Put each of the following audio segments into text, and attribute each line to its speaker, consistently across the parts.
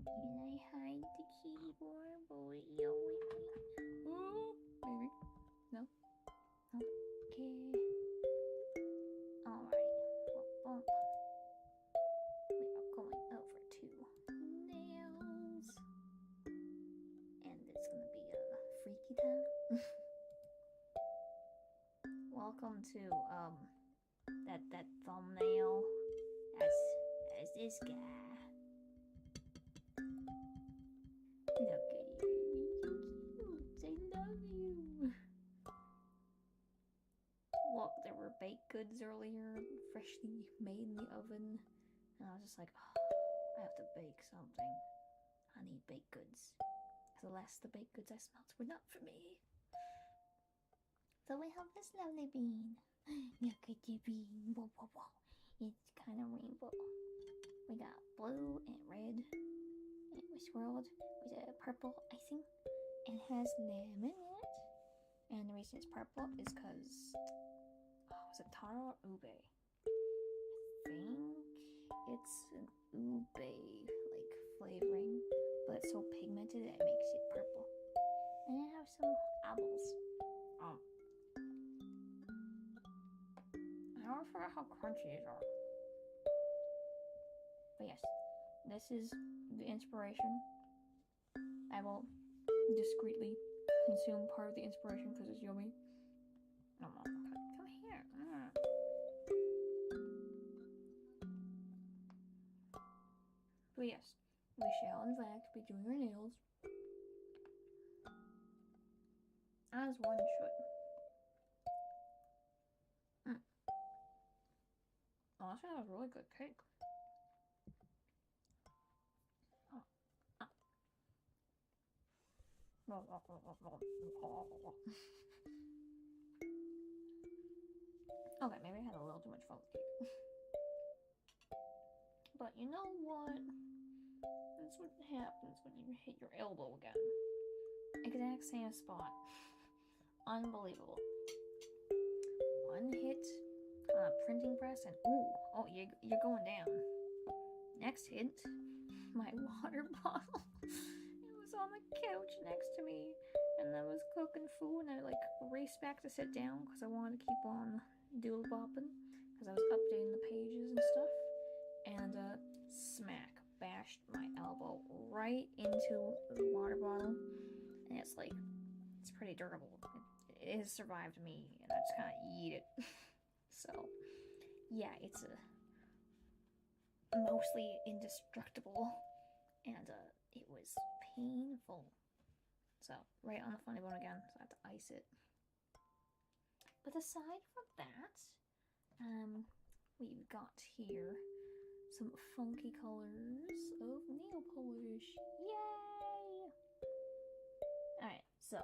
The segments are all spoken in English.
Speaker 1: Can I hide the keyboard? Will it yell with me? Oh, maybe. No? Okay. Alrighty. Well, we are going over to nails. And it's gonna be a freaky time. Welcome to that thumbnail as this guy. Look at you, so cute. I love you. Look, there were baked goods earlier, freshly made in the oven, and I was just like, oh, I have to bake something. I need baked goods. The last the baked goods I smelt were not for me. So we have this lovely bean. Look at the bean. Whoa, whoa, whoa. It's kind of rainbow. We got blue and red. And it was swirled with a purple icing. And it has lemon in it. And the reason it's purple is because, was it taro or ube? I think it's an ube like flavoring, but it's so pigmented that it makes it purple. And I have some apples. I don't forget how crunchy these are. But yes, this is the inspiration. I will discreetly consume part of the inspiration because it's yummy. Come here. But yes, we shall in fact be doing our nails. As one should. Honestly, that was really good cake. Okay, maybe I had a little too much fun with cake. But you know what? That's what happens when you hit your elbow again. Exact same spot. Unbelievable. One hit on a printing press and you're going down. Next hit, my water bottle. It was on the couch next to me, and I was cooking food, and I raced back to sit down because I wanted to keep on doodle bopping because I was updating the pages and stuff. And smack, bashed my elbow right into the water bottle, and it's pretty durable. It has survived me, and I just kind of eat it. So, yeah, it's mostly indestructible, and it was painful. So, right on the funny bone again, so I have to ice it. But aside from that, we've got here some funky colors of nail polish. Yay! Alright, so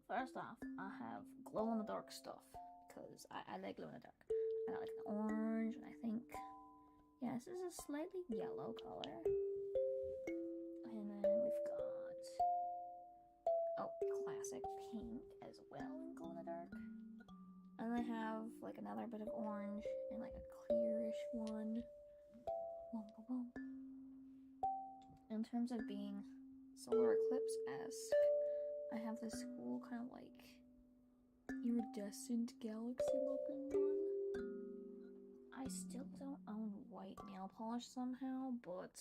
Speaker 1: first off, I have glow-in-the-dark stuff because I like glow-in-the-dark. I got an orange, and I think, yeah, this is a slightly yellow color. And then we've got, classic pink as well in glow-in-the-dark. And I have another bit of orange and a clearish one. Boom, boom, boom. In terms of being solar eclipse-esque, I have this cool kind of iridescent galaxy looking one. I still don't own white nail polish somehow, but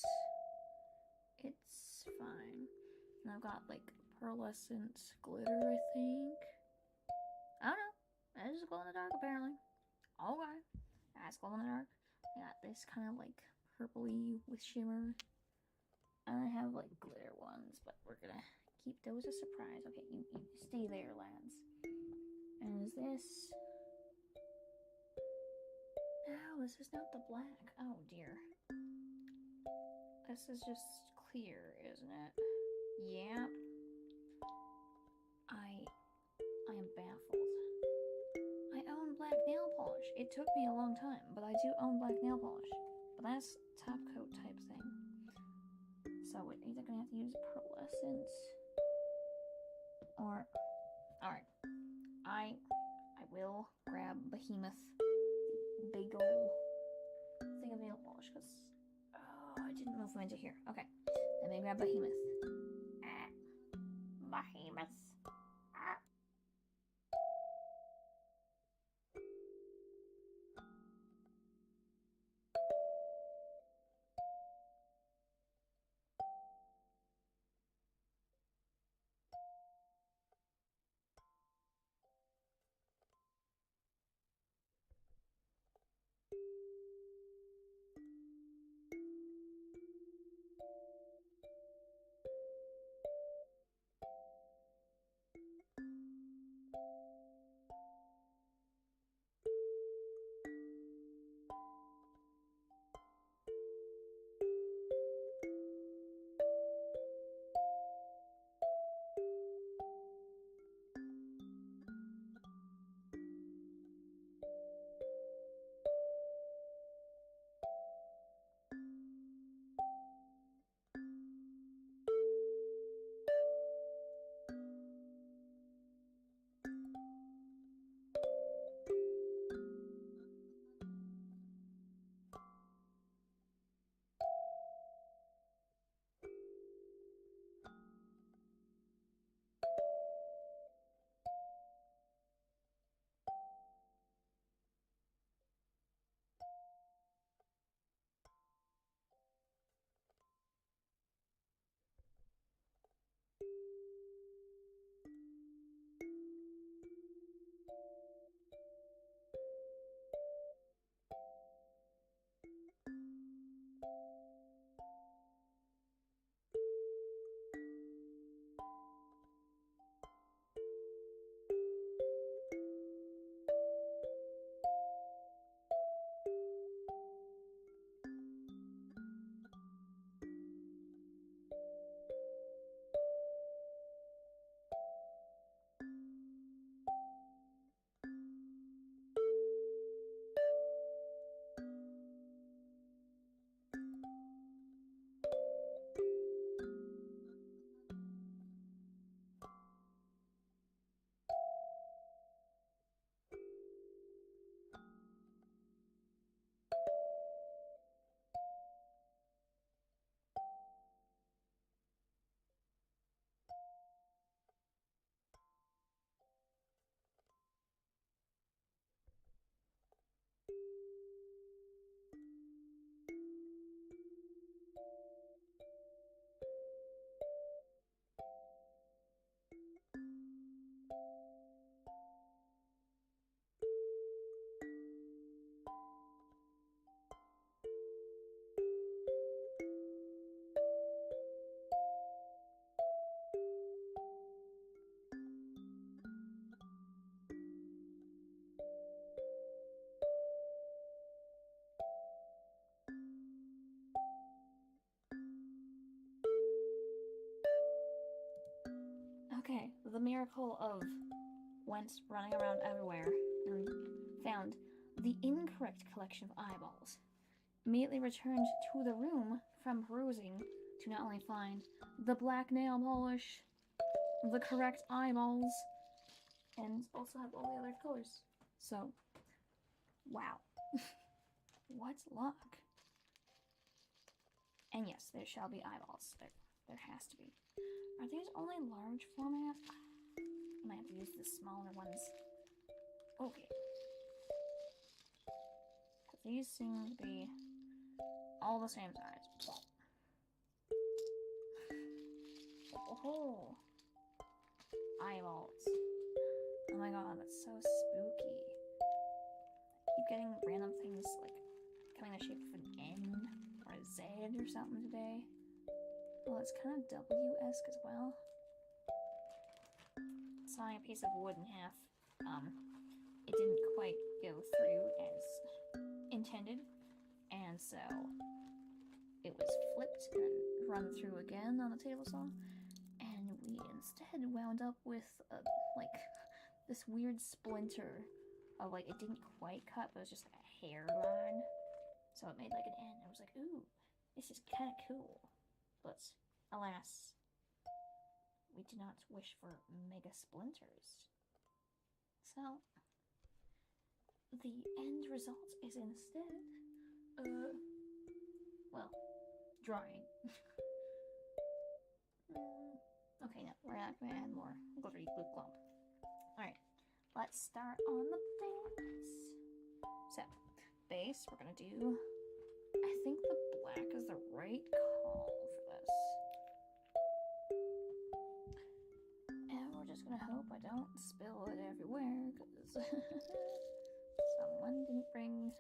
Speaker 1: it's fine. And I've got pearlescent glitter, I think. I don't know. That is glow in the dark apparently. Okay. That's glow in the dark. I got this kind of purpley with shimmer. And I have glitter ones, but we're gonna keep those a surprise. Okay, you stay there, lads. And is this... No, this is not the black. Oh dear. This is just clear, isn't it? Yep. I am baffled. I own black nail polish. It took me a long time, but I do own black nail polish. But that's top coat type thing. So we're either gonna have to use pearlescent or... Alright. I will grab Behemoth, the big ol' thing of nail polish, because I didn't move them into here. Okay, Let me grab Behemoth. Behemoth. Okay, the miracle of went running around everywhere and found the incorrect collection of eyeballs. Immediately returned to the room from perusing to not only find the black nail polish, the correct eyeballs, and also have all the other colors. So, wow. What luck. And yes, there shall be eyeballs. There has to be. Are these only large format? I might have to use the smaller ones. Okay. These seem to be all the same size. Oh, eyeballs. Oh my god, that's so spooky. I keep getting random things like coming in the shape of an N or a Z or something today. Oh, it's kind of W-esque as well. Sawing a piece of wood in half. It didn't quite go through as intended, and so it was flipped and run through again on the table saw, and we instead wound up with like this weird splinter of like it didn't quite cut, but it was just like a hairline, so it made like an N. I was like, ooh, this is kind of cool, but alas, we did not wish for mega splinters. So the end result is instead, well, drawing. Okay, no, we're not gonna add more glittery glue glump. Alright, let's start on the base. So, base, we're gonna do, I think the black is the right call for this. And we're just gonna hope I don't spill it everywhere, because someone didn't bring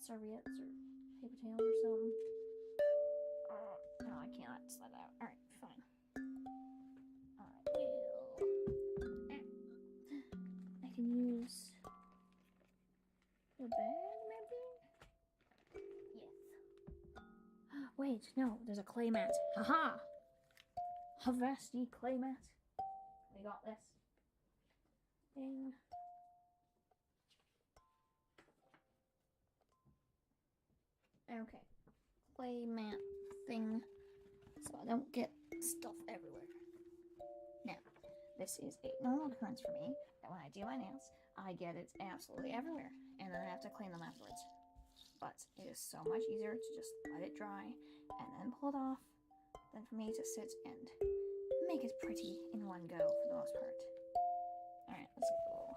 Speaker 1: serviettes or paper towels or something. No, I cannot slide out. Alright, fine. I can use the bag, maybe? Yes. Wait, no, there's a clay mat. Haha! Havasti clay mat. We got this. Ding. Okay. Clay mat thing. So I don't get stuff everywhere. Now, this is a normal occurrence for me, that when I do my nails, I get it absolutely everywhere, and then I have to clean them afterwards. But it is so much easier to just let it dry, and then pull it off, than for me to sit and make it pretty in one go, for the most part. Alright, let's go.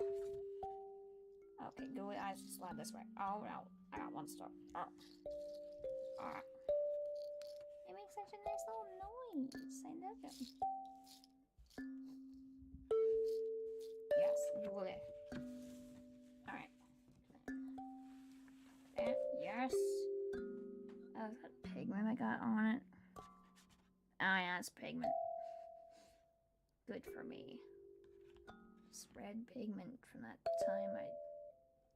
Speaker 1: Okay, go with eyes, slide this way. Oh no, I got one star. Oh. Alright. It makes such a nice little noise. I love them. Yes, lovely. Alright. Yes. Oh, is that pigment I got on it? Oh yeah, it's pigment. Good for me. Just red pigment from that time I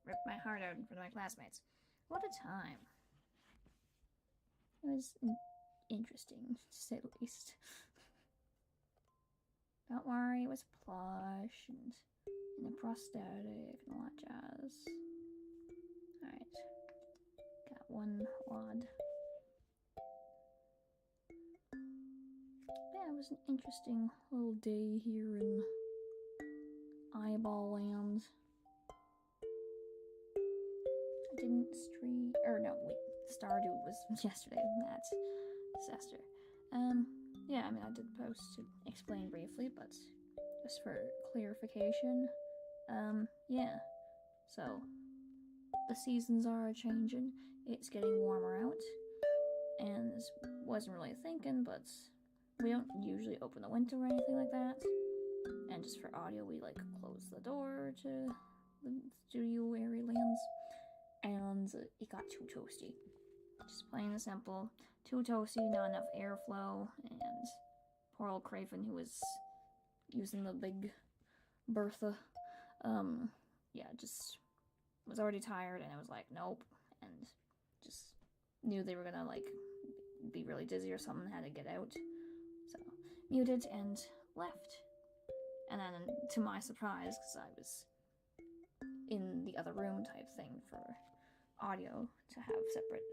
Speaker 1: ripped my heart out in front of my classmates. What a time. It was interesting, to say the least. Don't worry, it was plush and a prosthetic and all that jazz. Alright. Got one wad. Yeah, it was an interesting little day here in Eyeball Land. I didn't Stardew was yesterday, that's disaster. Yeah, I mean, I did post to explain briefly, but just for clarification, yeah. So, the seasons are changing, it's getting warmer out, and wasn't really thinking, but we don't usually open the window or anything like that, and just for audio, we, like, close the door to the studio area lands, and it got too toasty. Just plain and simple. Too toasty, not enough airflow, and poor old Craven, who was using the big Bertha, yeah, just was already tired, and I was like, nope, and just knew they were gonna, like, be really dizzy or something, had to get out, so muted and left. And then, to my surprise, because I was in the other room type thing for audio to have separate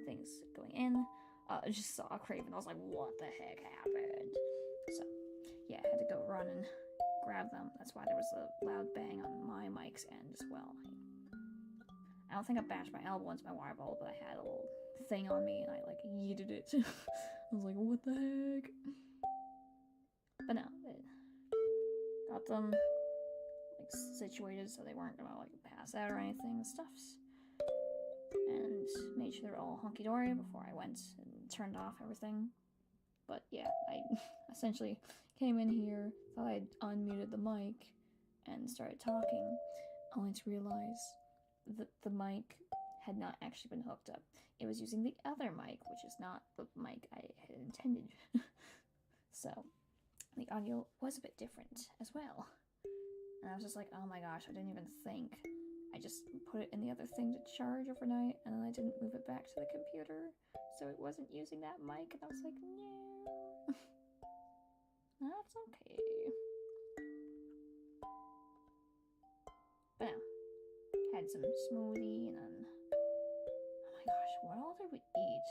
Speaker 1: things going in, I just saw Craven. I was like, what the heck happened? So, yeah, I had to go run and grab them. That's why there was a loud bang on my mic's end as well. I don't think I bashed my elbow into my wire ball, but I had a little thing on me and I, like, yeeted it. I was like, what the heck? But no, got them, like, situated so they weren't gonna, like, pass out or anything. Stuffs. And made sure they were all hunky-dory before I went and turned off everything. But yeah, I essentially came in here, thought I'd unmuted the mic, and started talking, only to realize that the mic had not actually been hooked up. It was using the other mic, which is not the mic I had intended. So, the audio was a bit different as well. And I was just like, oh my gosh, I didn't even think. I just put it in the other thing to charge overnight, and then I didn't move it back to the computer, so it wasn't using that mic, and I was like, no. That's okay. But no. Had some smoothie, and then... oh my gosh, what all did we eat?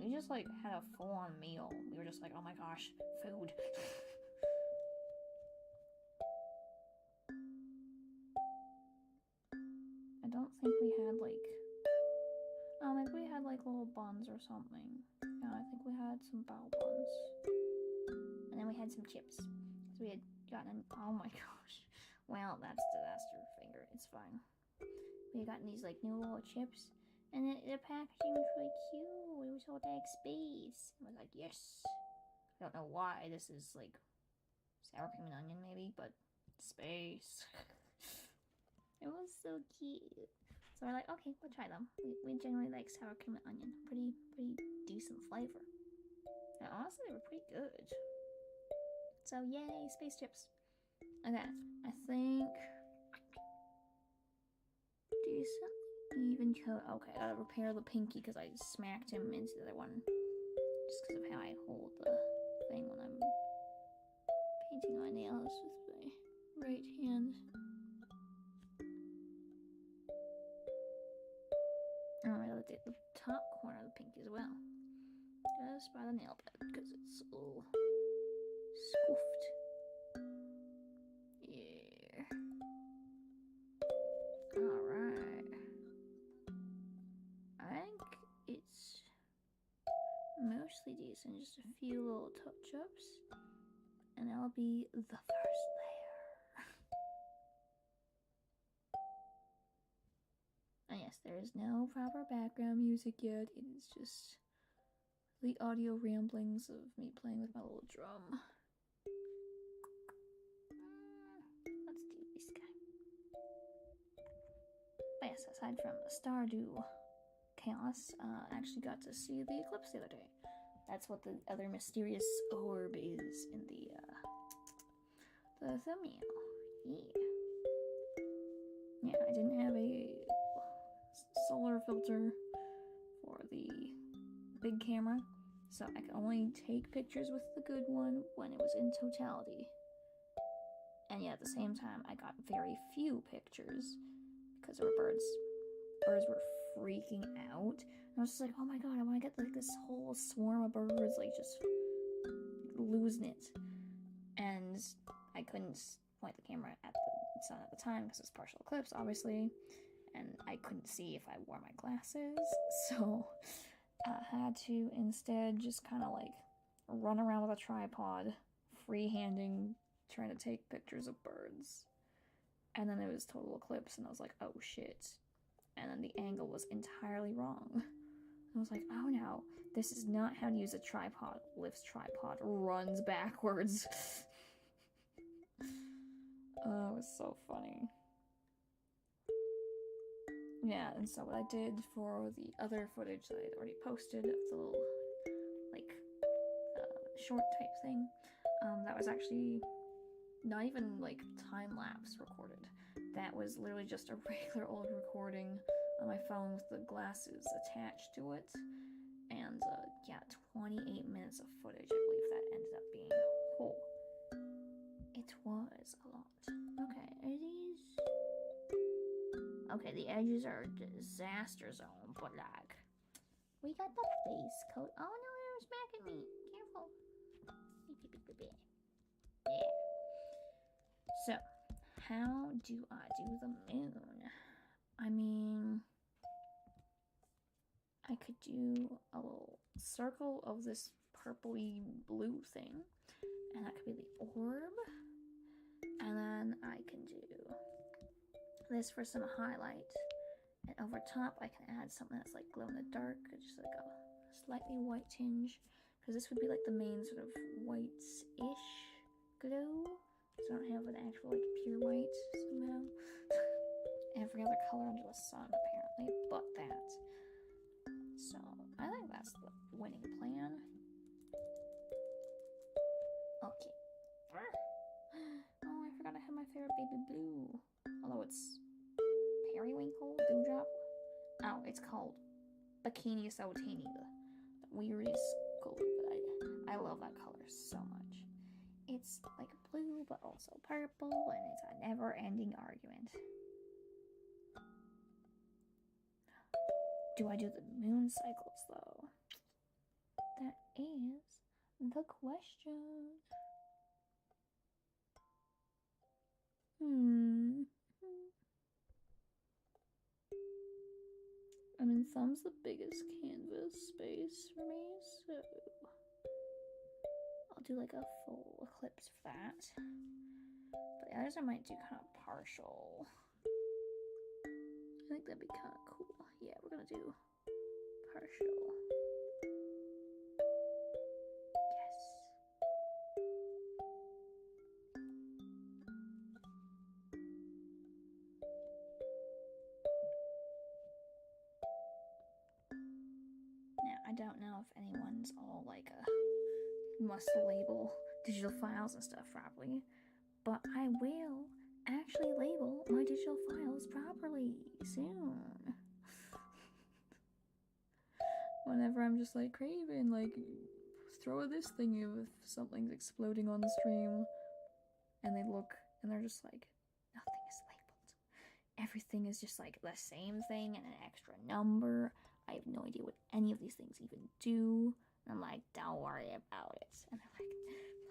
Speaker 1: We just, like, had a full-on meal. We were just like, oh my gosh, food. I don't think we had, like... Maybe we had like little buns or something. Yeah, I think we had some bao buns. And then we had some chips. So we had gotten, oh my gosh. Well, that's disaster finger. It's fine. We had gotten these like new little chips. And the packaging was really cute. It was all like space. I was like, yes. I don't know why. This is like sour cream and onion maybe, but space. It was so cute. So we're like, okay, we'll try them. We generally like sour cream and onion. Pretty decent flavor. And honestly, they were pretty good. So yay, space chips. Okay, I think decent even coat. Okay, I gotta repair the pinky because I smacked him into the other one. Just because of how I hold the thing when I'm painting my nails with my right hand. Oh, I gotta do the top corner of the pinky as well. Just by the nail bed because it's all scoofed. Yeah. Alright. I think it's mostly decent. Just a few little touch-ups. And that'll be the first layer. And yes, there is no proper background music yet. It is just the audio ramblings of me playing with my little drum. Let's do this guy. But yes, aside from Stardew chaos, I actually got to see the eclipse the other day. That's what the other mysterious orb is in the thumbnail. Yeah, I didn't have a solar filter for the big camera, so I could only take pictures with the good one when it was in totality. And yet at the same time, I got very few pictures because there were birds. Birds were freaking out. And I was just like, oh my god, I want to get like this whole swarm of birds, like just losing it. And I couldn't point the camera at the sun at the time because it's partial eclipse, obviously. And I couldn't see if I wore my glasses. So I had to instead just kind of like run around with a tripod, freehanding, trying to take pictures of birds. And then it was total eclipse, and I was like, oh shit. And then the angle was entirely wrong. I was like, oh no, this is not how to use a tripod. Lifts tripod, runs backwards. Oh, it was so funny. Yeah, and so what I did for the other footage that I'd already posted of the little, like, short type thing, that was actually not even, like, time-lapse recorded. That was literally just a regular old recording on my phone with the glasses attached to it. And, yeah, 28 minutes of footage, I believe that ended up being. Oh, it was a lot. Okay, are these... Okay, the edges are a disaster zone, but, like, we got the base coat. Oh, no, it was back at me. Careful. Yeah. So, how do I do the moon? I mean, I could do a little circle of this purpley blue thing, and that could be the orb, and then I can do this for some highlight, and over top I can add something that's like glow in the dark, just like a slightly white tinge, because this would be like the main sort of white-ish glow. So I don't have an actual, like, pure white, somehow. Every other color under the sun, apparently, but that. So, I think that's the winning plan. Okay. Oh, I forgot I had my favorite baby blue. Although it's periwinkle, dewdrop. Oh, it's called Bikini Sautini, the weirdest color, but I love that color so much. It's like blue, but also purple, and it's a never-ending argument. Do I do the moon cycles, though? That is the question. I mean, And thumb's the biggest canvas space for me, so I'll do like a full eclipse for that. But the others I might do kind of partial. I think that'd be kind of cool. Yeah, we're gonna do partial. Yes. Now, I don't know if anyone's all like must label digital files and stuff properly, but I will actually label my digital files properly soon. Whenever I'm just like craving, like throw this thing if something's exploding on the stream, and they look and they're just like, nothing is labeled. Everything is just like the same thing and an extra number. I have no idea what any of these things even do. And I'm like, don't worry about it. And they're like,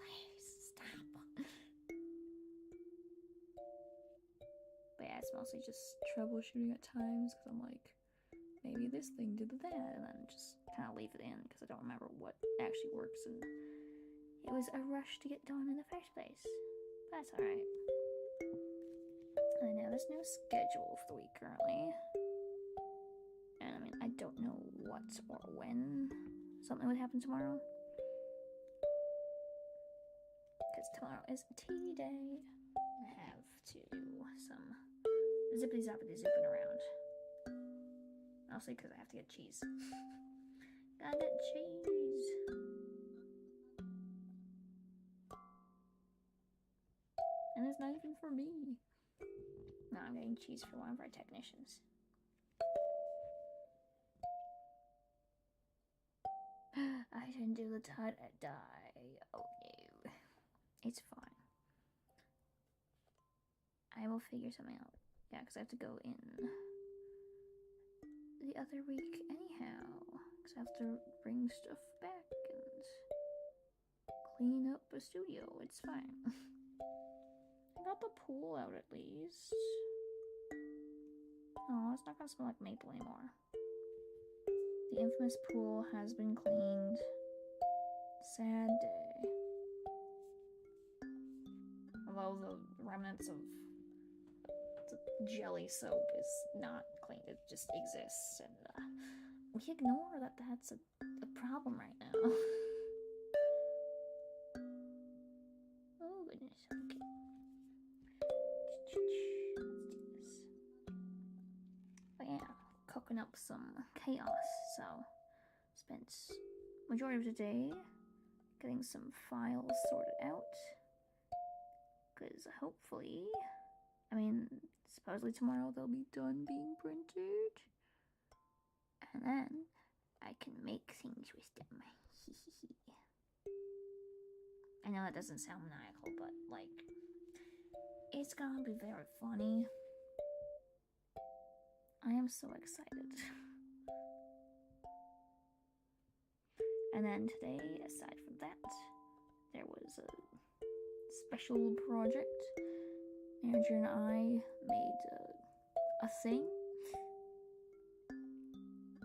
Speaker 1: please stop. But yeah, it's mostly just troubleshooting at times because I'm like, maybe this thing did that, and then just kind of leave it in because I don't remember what actually works, and it was a rush to get done in the first place. But that's alright. And now there's no schedule for the week currently. And I mean, I don't know what or when something would happen tomorrow. Because tomorrow is tea day. I have to do some zippity-zappity zipping around. Mostly because I have to get cheese. Gotta get cheese. And it's not even for me. No, I'm getting cheese for one of our technicians. I didn't do the tie-dye. Oh no. It's fine. I will figure something out. Yeah, because I have to go in the other week anyhow. Because I have to bring stuff back and clean up a studio. It's fine. I got the pool out at least. Oh, it's not gonna smell like maple anymore. The infamous pool has been cleaned. Sad day. Although the remnants of the jelly soap is not cleaned, it just exists, and we ignore that that's a problem right now. Oh goodness, okay. Let's do this. But yeah, cooking up some chaos, so spent majority of the day getting some files sorted out, because hopefully, I mean, supposedly tomorrow they'll be done being printed, and then I can make things with them. I know that doesn't sound maniacal, but like, it's gonna be very funny. I am so excited. And then today, aside from that, there was a special project. Manager and I made a thing.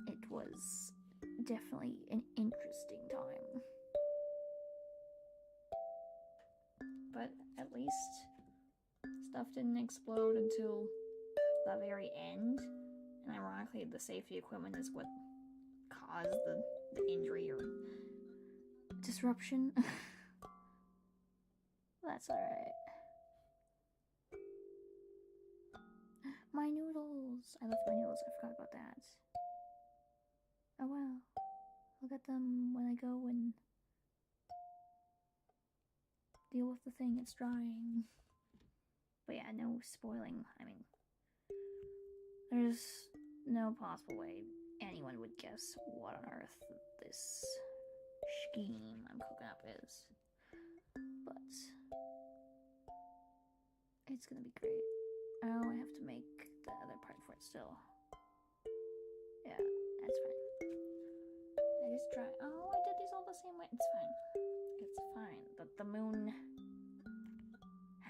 Speaker 1: It was definitely an interesting time. But at least stuff didn't explode until the very end. And ironically, the safety equipment is what caused the injury or disruption. That's alright. My noodles! I left my noodles, I forgot about that. Oh well. I'll get them when I go and deal with the thing, it's drying. But yeah, no spoiling. I mean, there's no possible way anyone would guess what on earth this scheme I'm cooking up is. But it's gonna be great. Oh, I have to make the other part for it still. Yeah, that's fine. I just try. Oh, I did these all the same way. It's fine. It's fine. The moon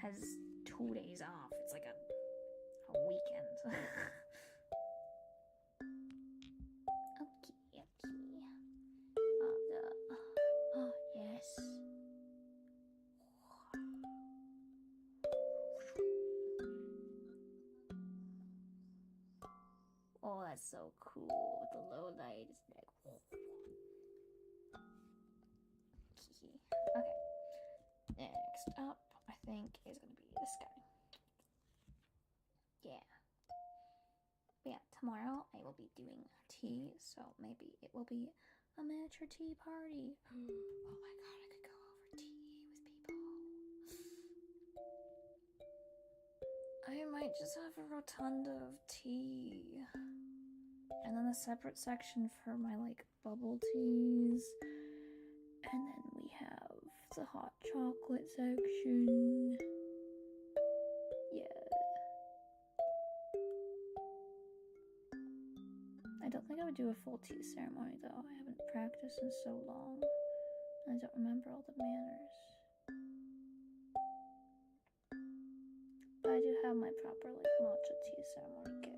Speaker 1: has 2 days off. It's like a weekend. that's so cool with the low light. It's like, okay. Next up, I think, is gonna be this guy. Yeah. But yeah, tomorrow I will be doing tea, so maybe it will be a miniature tea party. Oh my god, I could go over tea with people. I might just have a rotunda of tea. And then a separate section for my, like, bubble teas. And then we have the hot chocolate section. Yeah. I don't think I would do a full tea ceremony, though. I haven't practiced in so long. I don't remember all the manners. But I do have my proper, like, matcha tea ceremony kit.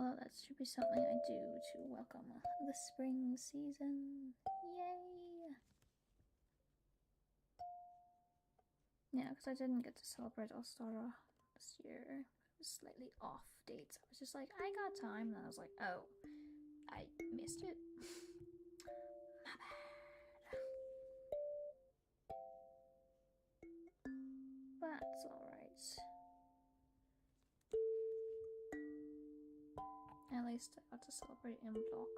Speaker 1: Oh, that should be something I do to welcome the spring season. Yay! Yeah, because I didn't get to celebrate Ostara this year. It was slightly off dates. I was just like, I got time. And I was like, oh, I missed it. My bad. That's alright. At least I got to celebrate in block.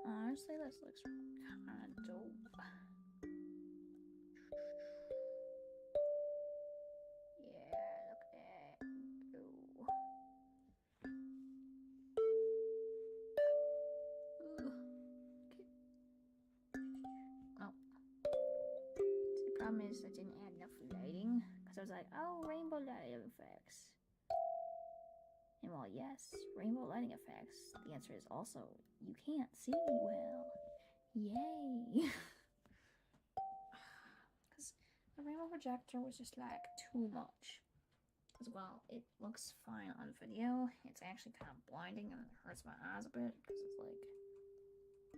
Speaker 1: Honestly, this looks kinda dope. Yeah, look at that. Go. Oh. The problem is I didn't add enough lighting. Because I was like, oh, rainbow lighting effects. And while yes, rainbow lighting effects, the answer is also, you can't see well. Yay! Because the rainbow projector was just like too much. As well, it looks fine on video. It's actually kind of blinding and it hurts my eyes a bit because it's like,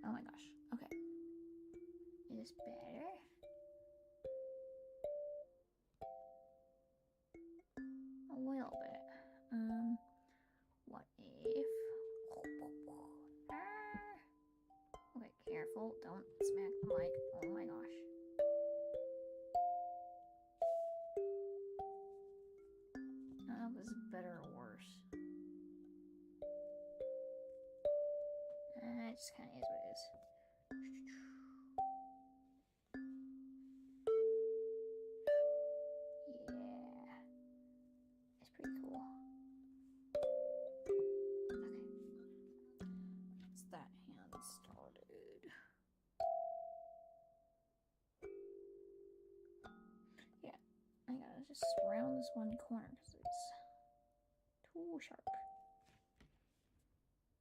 Speaker 1: oh my gosh. Okay. Is this better? A little bit. What if... Okay, careful. Don't smack the mic. Oh my gosh. I don't know if this is better or worse. It just kind of is what it is. Yeah. It's pretty cool. Okay. It's that hand started. Yeah. I gotta just round this one corner because it's too sharp.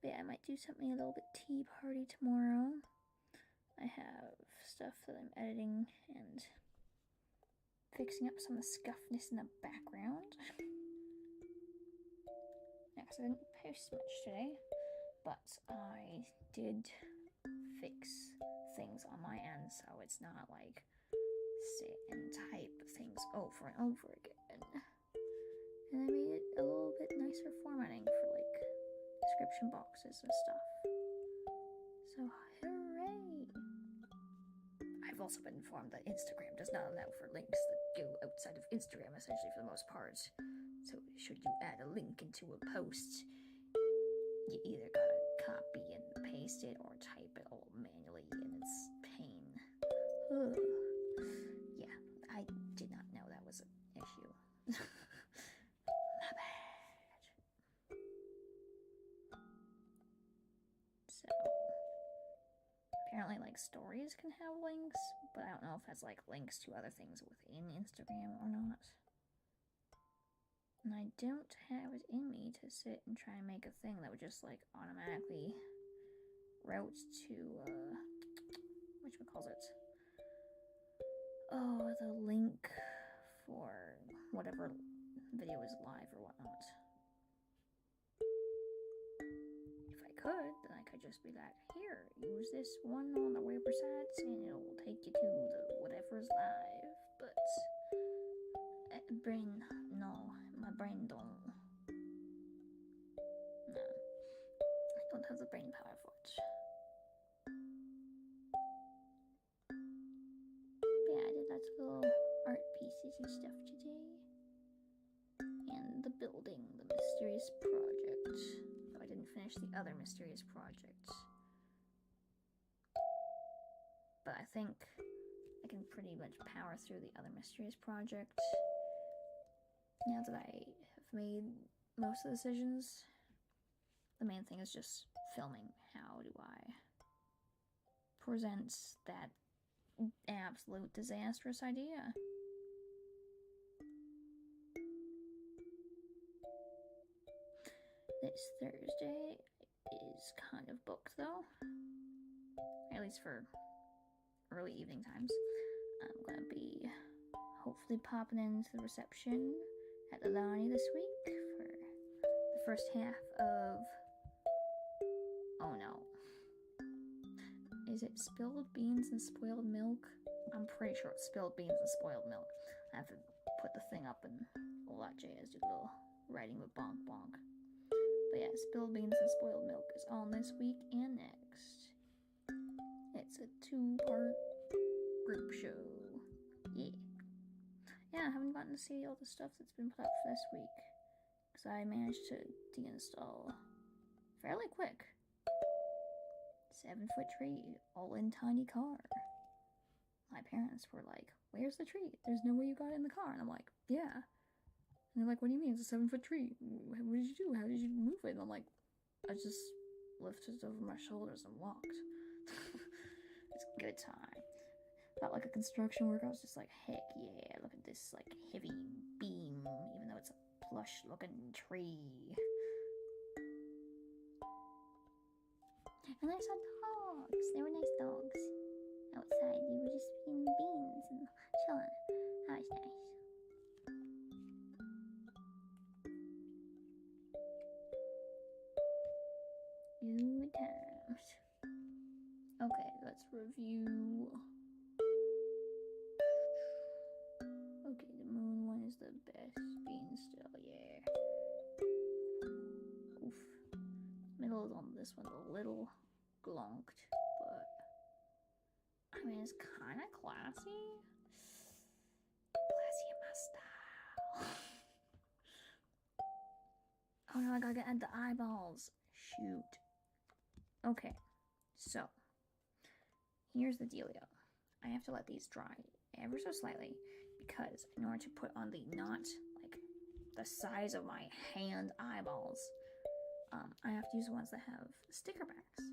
Speaker 1: But yeah, I might do something a little bit tea party tomorrow. I have stuff that I'm editing and fixing up some of the scuffness in the background. Yeah, because I didn't post much today, but I did fix things on my end, so it's not like sit and type things over and over again. And I made it a little bit nicer formatting for like description boxes and stuff. So hooray! I've also been informed that Instagram does not allow for links that go outside of Instagram, essentially, for the most part. So should you add a link into a post, you either gotta copy and paste it or type it all manually, and it's pain. Ugh. Yeah, I did not know that was an issue. My bad. So, apparently, like, stories can have links, but I don't know if that's, like, links to other things within Instagram or not. And I don't have it in me to sit and try and make a thing that would just, like, automatically route to, whatchamacallit? Oh, the link for whatever video is live or whatnot. If I could, then I could just be like, here, use this one on the websites and it'll take you to the whatever's live. But my brain don't. No, I don't have the brain power for it. But yeah, I did lots of little art pieces and stuff today. And the building, the mysterious project. Though I didn't finish the other mysterious project. But I think I can pretty much power through the other mysterious project. Now that I have made most of the decisions, the main thing is just filming. How do I present that absolute disastrous idea? This Thursday is kind of booked though, at least for early evening times. I'm gonna be hopefully popping into the reception at the Lonnie this week for the first half of, oh no, is it spilled beans and spoiled milk? I'm pretty sure it's spilled beans and spoiled milk. I have to put the thing up and let JS do a little writing with bonk bonk. But yeah, spilled beans and spoiled milk is on this week and next. It's a 2-part group show. Yeah. Yeah, I haven't gotten to see all the stuff that's been put up for this week, because I managed to deinstall fairly quick. 7-foot tree, all in tiny car. My parents were like, where's the tree? There's no way you got it in the car. And I'm like, yeah. And they're like, what do you mean? It's a 7-foot tree. What did you do? How did you move it? And I'm like, I just lifted it over my shoulders and walked. It's a good time. Felt like a construction worker. I was just like, heck yeah, look at this like heavy beam, even though it's a plush looking tree. And I saw dogs. They were nice dogs. Outside, they were just eating beans and chilling. That was nice. Good times. Okay, let's review. Okay, the moon one is the best bean still, yeah. Oof. Middle is on this one a little glonked, but I mean, it's kind of classy. Classy in my style. Oh no, I gotta add the eyeballs. Shoot. Okay, so here's the dealio. I have to let these dry ever so slightly because in order to put on the not like the size of my hand eyeballs, I have to use ones that have sticker backs,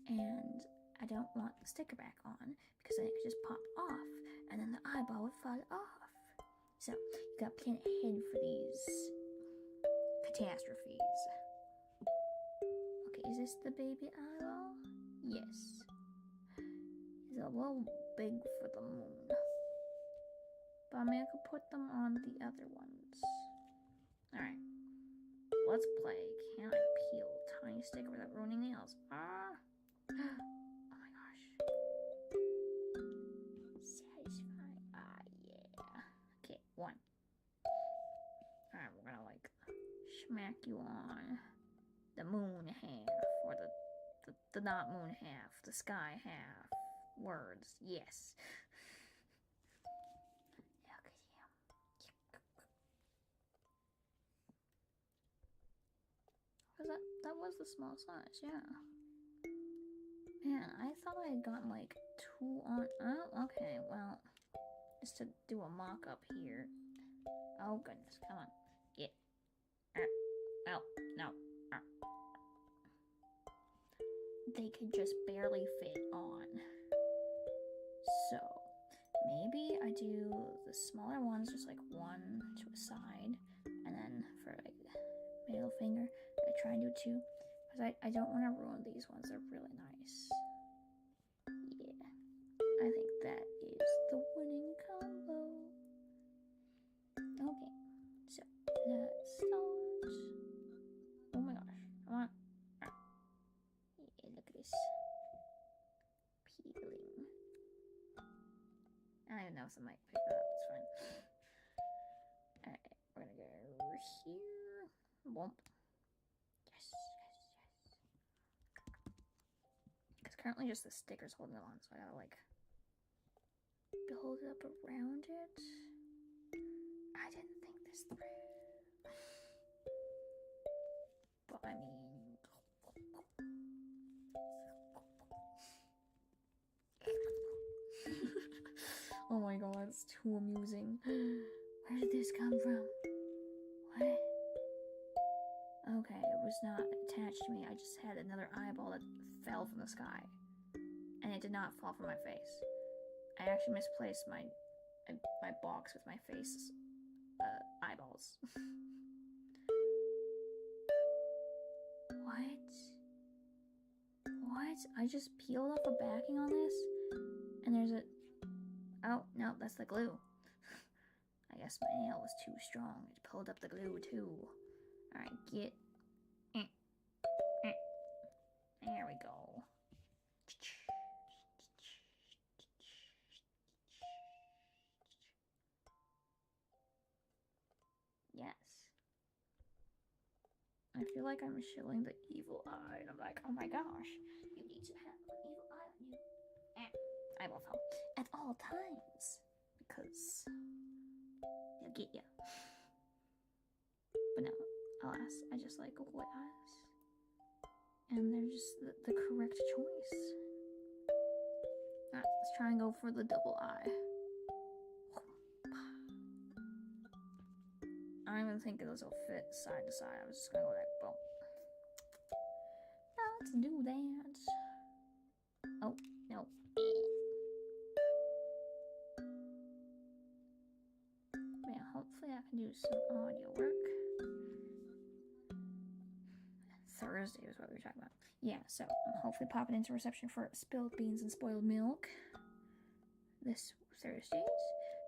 Speaker 1: and I don't want the sticker back on because then it could just pop off and then the eyeball would fall off. So you gotta plan ahead for these catastrophes. Okay, is this the baby eyeball? Yes. It's a little big for the moon. But I mean, I could put them on the other ones. Alright. Let's play. Can I peel tiny sticker without ruining nails? Ah! Oh my gosh. Satisfying. Ah, yeah. Okay, 1. Alright, we're gonna like smack you on the moon half, or the not moon half, the sky half. Words, yes. That was the small size, yeah. Man, I thought I had gotten like 2 on. Oh, okay, well, just to do a mock-up here. Oh goodness, come on, get. Oh, no. They could just barely fit on. So maybe I do the smaller ones, just like 1 to a side, and then for like middle finger, I try and do 2, because I don't want to ruin these ones. They're really nice. Yeah, I think that is the winning combo. Okay, so the mic pick it up. It's fine. Alright, we're gonna go here. Womp. Yes. Because currently just the sticker's holding it on, so I gotta like build it up around it. I didn't think this through. But I mean... Oh my god, it's too amusing. Where did this come from? What? Okay, it was not attached to me. I just had another eyeball that fell from the sky. And it did not fall from my face. I actually misplaced my box with my face eyeballs. What? I just peeled off a backing on this? And there's a... Oh, no, that's the glue. I guess my nail was too strong. It pulled up the glue, too. Alright, get... There we go. Yes. I feel like I'm showing the evil eye, and I'm like, oh my gosh, you need to have an evil eye on you. I will fall at all times, because they'll get you. But no, alas, I just like white eyes. And they're just the correct choice. Alright, let's try and go for the double eye. I don't even think those will fit side to side. I was just gonna go like, boom. Let's do that. Oh, no. Man, hopefully I can do some audio work. Thursday is what we were talking about. Yeah, so I'm hopefully popping into reception for spilled beans and spoiled milk this Thursday.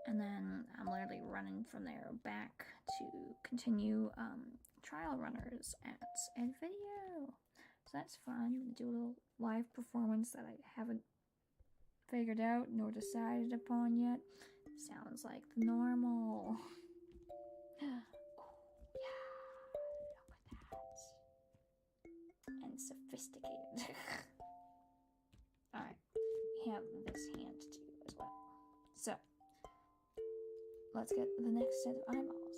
Speaker 1: And then I'm literally running from there back to continue trial runners at Ed Video. So that's fun. Do a little live performance that I haven't figured out nor decided upon yet. Sounds like the normal. Oh, yeah. Look at that. And sophisticated. Alright. We have this hand to do as well. So, let's get the next set of eyeballs.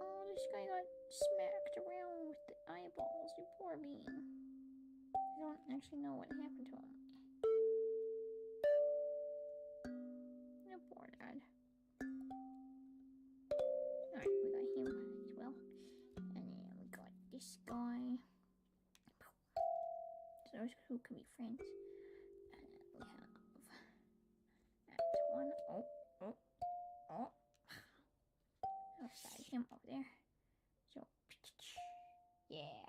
Speaker 1: Oh, this guy got smacked around with the eyeballs. You poor bean. I don't actually know what happened to him. You poor dad. Alright, we got him as well. And then we got this guy. Those who can be friends. And then we have that one. Oh. Outside him over there. So, yeah,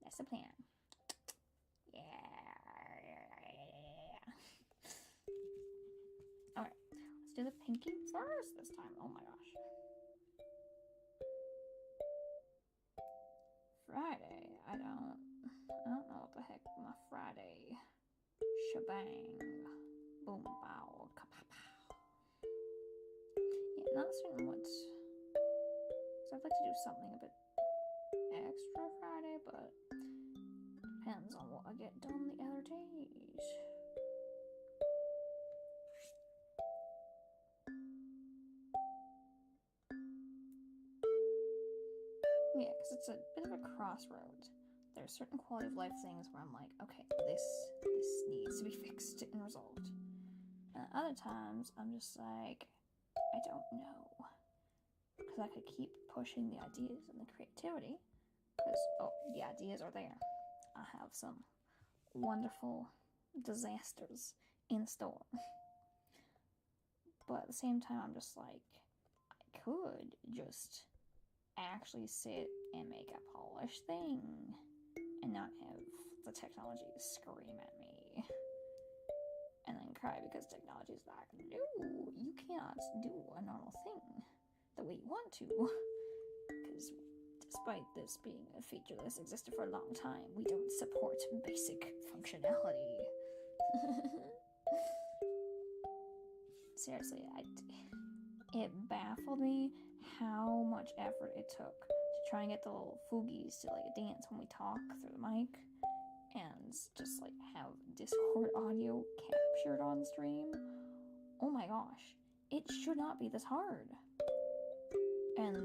Speaker 1: that's the plan. Yeah. Alright, let's do the pinky first this time. Oh my gosh. Friday, I don't know what the heck my Friday shebang. Boom, bow, kapow. Yeah, not certain what. So I'd like to do something a bit extra Friday, but depends on what I get done the other days. Yeah, because it's a bit of a crossroads. There's certain quality of life things where I'm like, okay, this needs to be fixed and resolved. And other times, I'm just like, I don't know. Because I could keep pushing the ideas and the creativity. Because, the ideas are there. I have some wonderful disasters in store. But at the same time, I'm just like, I could just actually sit and make a polished thing and not have the technology scream at me and then cry because technology is like, no, you can't do a normal thing the way you want to because Despite this being a feature that has existed for a long time, we don't support basic functionality. Seriously, it baffled me how much effort it took to try and get the little foogies to like dance when we talk through the mic, and just like have Discord audio captured on stream. Oh my gosh, it should not be this hard. And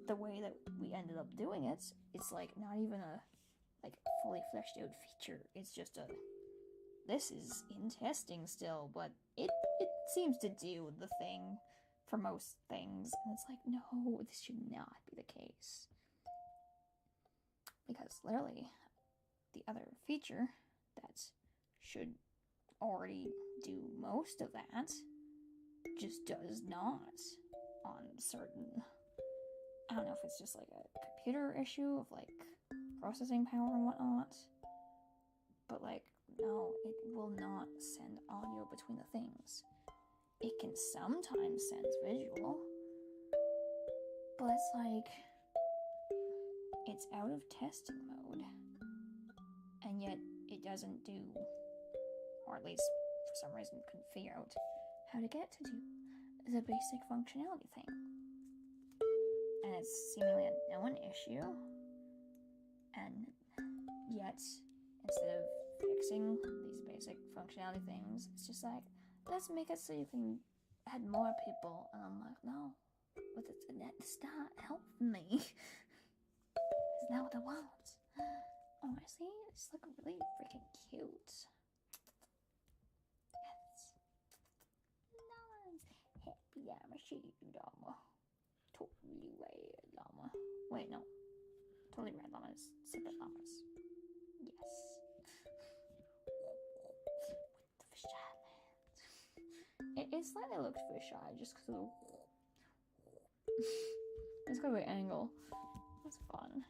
Speaker 1: the way that we ended up doing it, it's like not even a like fully fleshed out feature. It's just this is in testing still, but it seems to do the thing for most things. And it's like, no, this should not be the case. Because literally, the other feature that should already do most of that just does not on certain, I don't know if it's just like a computer issue of like processing power and whatnot, but like, no, it will not send audio between the things. It can sometimes send visual, but it's like, it's out of testing mode, and yet it doesn't do, or at least for some reason couldn't figure out how to get to do the basic functionality thing. And it's seemingly a known issue, and yet instead of fixing these basic functionality things, it's just like, let's make it so you can add more people. And I'm like, no, but it's not helping me. It's not what I want. Oh, I see, it's like really freaking cute. Yes. Nice. Happy llama, shady llama. Totally red llama. Wait, no. Totally red llamas. Separate llamas. Yes. With the fisheye lens. It slightly looks fisheye just because of the... It's got a big angle. That's fun.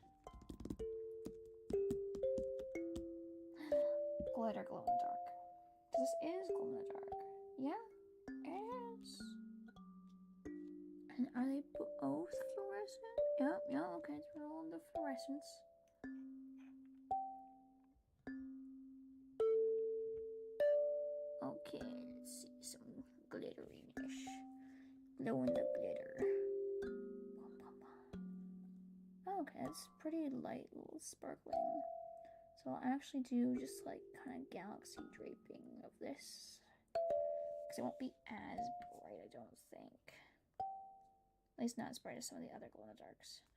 Speaker 1: Glitter glow in the dark. This is glow in the dark. Yeah, it is. And are they both fluorescent? Yeah, okay, it's rolling the fluorescence. Okay, let's see some glitteriness. Glow in the glitter. Okay, it's pretty light, little sparkling. So I'll actually do just like kind of galaxy draping of this, because it won't be as bright, I don't think. At least not as bright as some of the other glow-in-the-darks.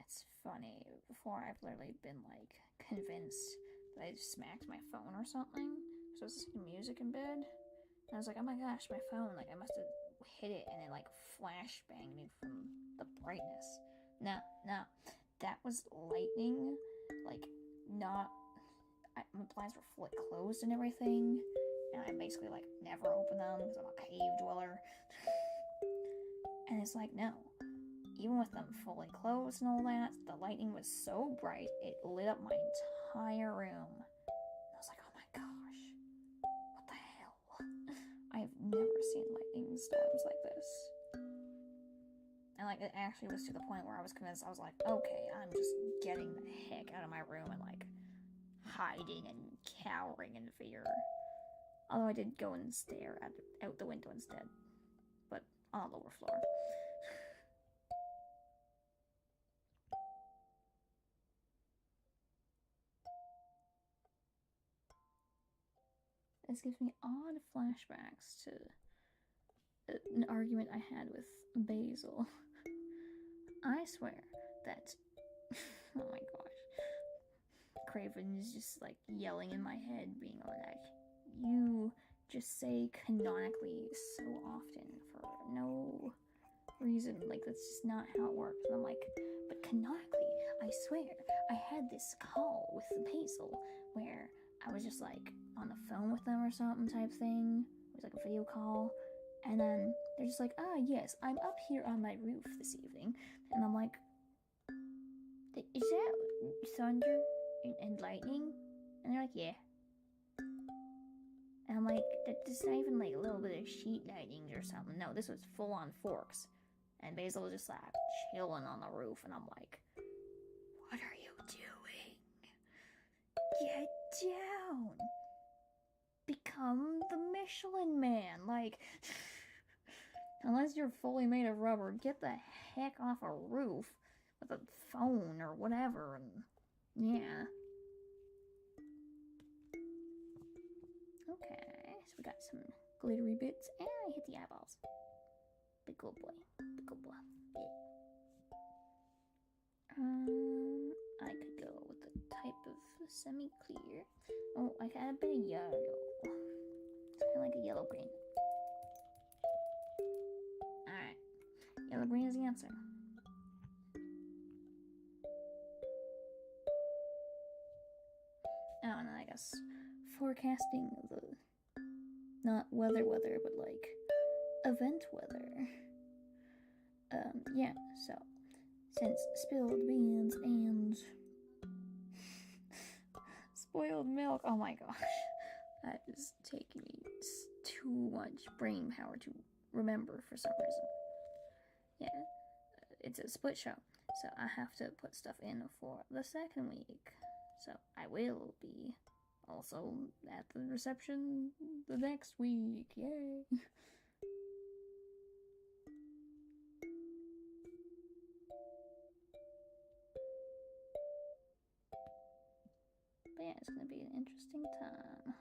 Speaker 1: It's funny, before I've literally been like convinced that I just smacked my phone or something, because I was listening to music in bed, and I was like, oh my gosh, my phone, like I must have hit it and it like flashbanged me from the brightness. No, that was lightning, like, not, my blinds were fully closed and everything, and I basically, like, never open them, because I'm a cave dweller, and it's like, no, even with them fully closed and all that, the lightning was so bright, it lit up my entire room, and I was like, oh my gosh, what the hell, I've never seen lightning storms like this. And like, it actually was to the point where I was convinced, I was like, okay, I'm just getting the heck out of my room and like hiding and cowering in fear. Although I did go and stare out the window instead, but on the lower floor. This gives me odd flashbacks to an argument I had with Basil. I swear that, oh my gosh, Craven is just like yelling in my head, being like, you just say canonically so often for no reason, like that's just not how it works. And I'm like, but canonically, I swear, I had this call with Basil where I was just like on the phone with them or something type thing. It was like a video call. And then they're just like, yes, I'm up here on my roof this evening. And I'm like, is that thunder and lightning? And they're like, yeah. And I'm like, that's not even like a little bit of sheet lightning or something. No, this was full on forks. And Basil was just like chilling on the roof, and I'm like, what are you doing? Get down. Become the Michelin Man. Like, unless you're fully made of rubber, get the heck off a roof with a phone or whatever. And yeah. Okay, so we got some glittery bits, and I hit the eyeballs. Big good boy. Big good boy. Yeah. I could go with the type of semi-clear. Oh, I got a bit of yellow. It's kind of like a yellow-green. Alright. Yellow-green is the answer. Oh, and then I guess forecasting the... not weather, but like event weather. Yeah, so since spilled beans and spoiled milk, oh my gosh, that is taking me too much brain power to remember for some reason. Yeah, it's a split show, so I have to put stuff in for the second week. So I will be also at the reception the next week. Yay! But yeah, it's gonna be an interesting time.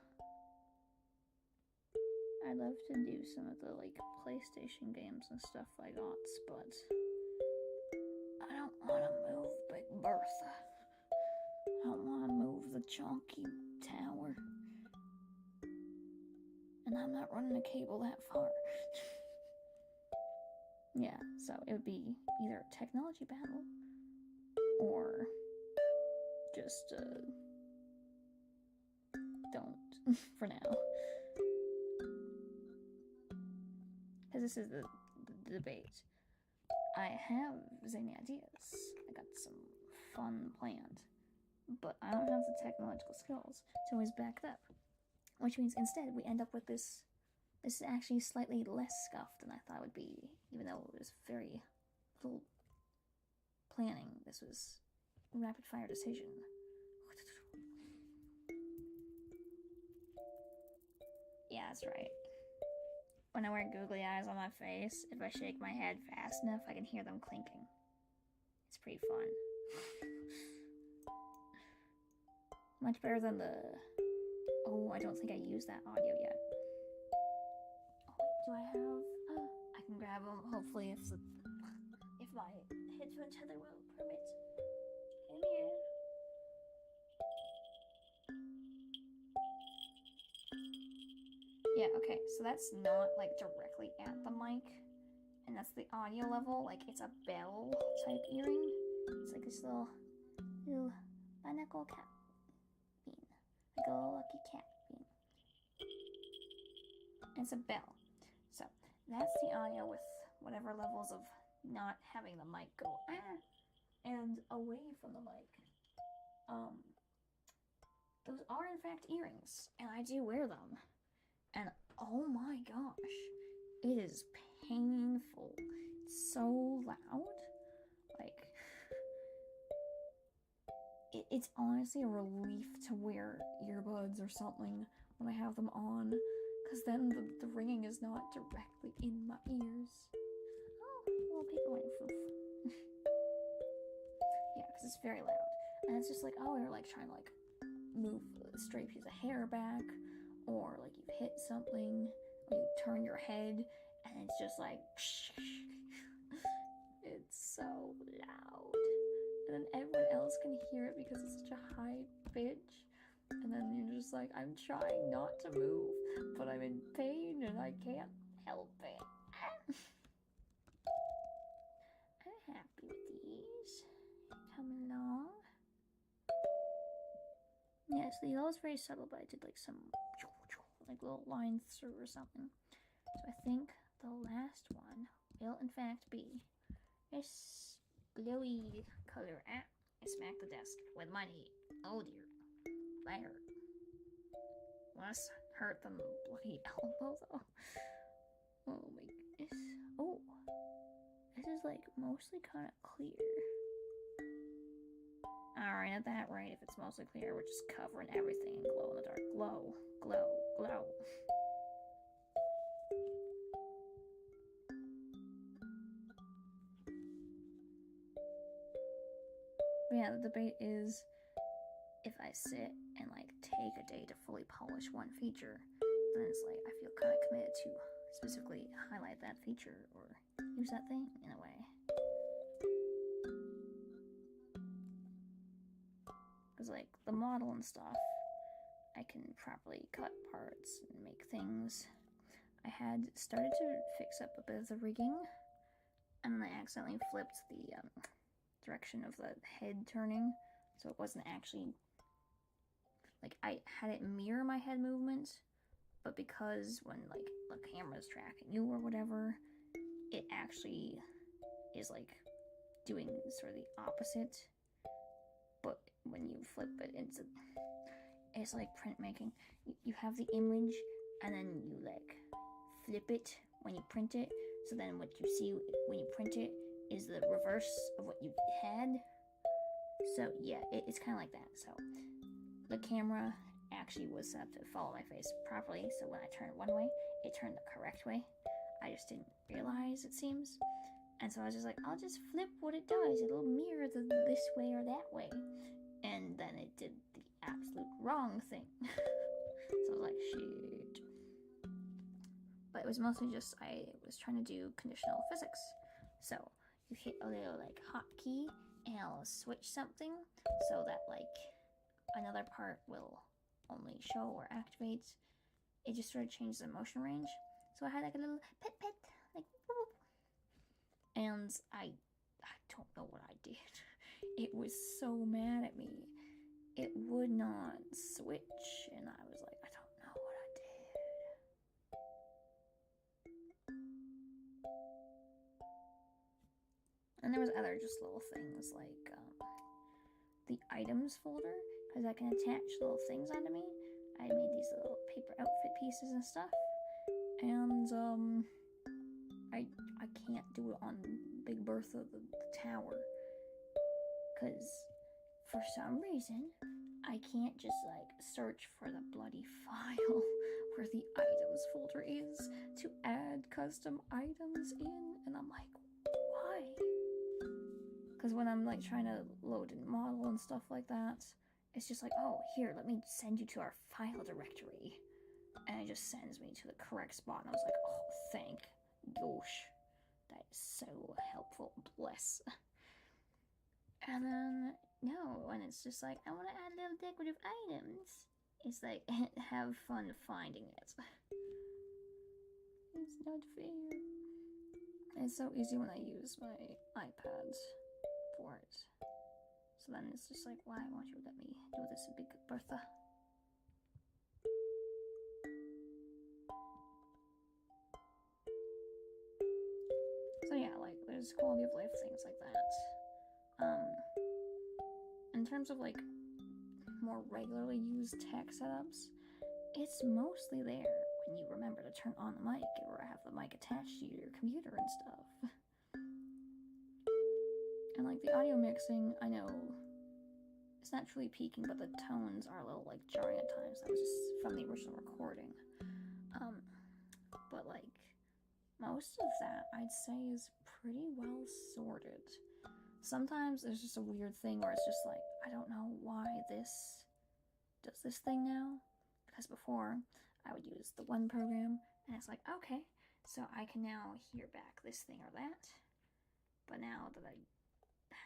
Speaker 1: I'd love to do some of the like PlayStation games and stuff I got, but I don't want to move Big Bertha. I don't want to move the chunky tower. And I'm not running a cable that far. Yeah, so it would be either a technology battle or just don't for now. Because this is the debate. I have zany ideas. I got some fun planned. But I don't have the technological skills to always back it up. Which means instead we end up with this. This is actually slightly less scuffed than I thought it would be, even though it was very little planning. This was a rapid fire decision. Yeah, that's right. When I wear googly eyes on my face, if I shake my head fast enough, I can hear them clinking. It's pretty fun. Much better than the... Oh, I don't think I used that audio yet. Oh, wait, do I have... I can grab them, hopefully, if my headphone tether will permit. Come here. Yeah, okay, so that's not, like, directly at the mic. And that's the audio level. Like, it's a bell type earring. It's like this little barnacle cat bean. Like a little lucky cat bean. And it's a bell. So, that's the audio with whatever levels of not having the mic go and away from the mic. Those are in fact earrings, and I do wear them. And oh my gosh, it is painful. It's so loud. Like, it's honestly a relief to wear earbuds or something when I have them on, because then the ringing is not directly in my ears. Oh, little paperweight foof. Yeah, because it's very loud. And it's just like, oh, you're like trying to like move a stray piece of hair back, or like you've hit something, or you turn your head, and it's just like, it's so loud. And then everyone else can hear it because it's such a high pitch. And then you're just like, I'm trying not to move, but I'm in pain and I can't help it. I'm happy with these. Coming along. Yeah, so the yellow is very subtle, but I did like some like little lines through or something. So I think the last one will in fact be this glowy color. I smacked the desk with my knee. Oh dear. That hurt. Less hurt than the bloody elbow though. Oh my goodness. Oh. this is like mostly kind of clear. Alright, not that right. If it's mostly clear, we're just covering everything in glow in the dark. Glow, glow, glow. But yeah, the debate is if I sit and like take a day to fully polish one feature, then it's like I feel kind of committed to specifically highlight that feature or use that thing in a way. Because like the model and stuff, I can properly cut parts and make things. I had started to fix up a bit of the rigging, and then I accidentally flipped the direction of the head turning, so it wasn't actually, like, I had it mirror my head movement, but because when like the camera's tracking you or whatever, it actually is like doing sort of the opposite. But when you flip it, it's like printmaking. You have the image, and then you like flip it when you print it. So then what you see when you print it is the reverse of what you had. So yeah, it's kind of like that. So the camera actually was set up to follow my face properly. So when I turned one way, it turned the correct way. I just didn't realize, it seems. And so I was just like, I'll just flip what it does. It'll mirror this way or that way. And then it did the absolute wrong thing. So I was like, shoot. But it was mostly just, I was trying to do conditional physics. So you hit a little like hotkey and it'll switch something so that like another part will only show or activate. It just sort of changed the motion range. So I had like a little pet, like boop. And I don't know what I did. It was so mad at me. It would not switch, and I was like, I don't know what I did. And there was other just little things like the items folder, because I can attach little things onto me. I made these little paper outfit pieces and stuff, and I can't do it on Big Bertha, the tower, because for some reason I can't just like search for the bloody file where the items folder is to add custom items in, and I'm like, why? Because when I'm like trying to load in model and stuff like that, it's just like, oh, here, let me send you to our file directory, and it just sends me to the correct spot. And I was like, oh, thank gosh, that is so helpful, bless. And then no, and it's just like, I want to add little decorative items. It's like, have fun finding it. It's not fair. It's so easy when I use my iPad for it. So then it's just like, why won't you let me do this, Big Bertha? So yeah, like, there's quality of life things like that. In terms of like more regularly used tech setups, it's mostly there when you remember to turn on the mic or have the mic attached to your computer and stuff. And like the audio mixing, I know it's not truly peaking, but the tones are a little like jarring at times. That was just from the original recording. But like most of that I'd say is pretty well sorted. Sometimes there's just a weird thing where it's just like, I don't know why this does this thing now. Because before, I would use the one program, and it's like, okay, so I can now hear back this thing or that. But now that I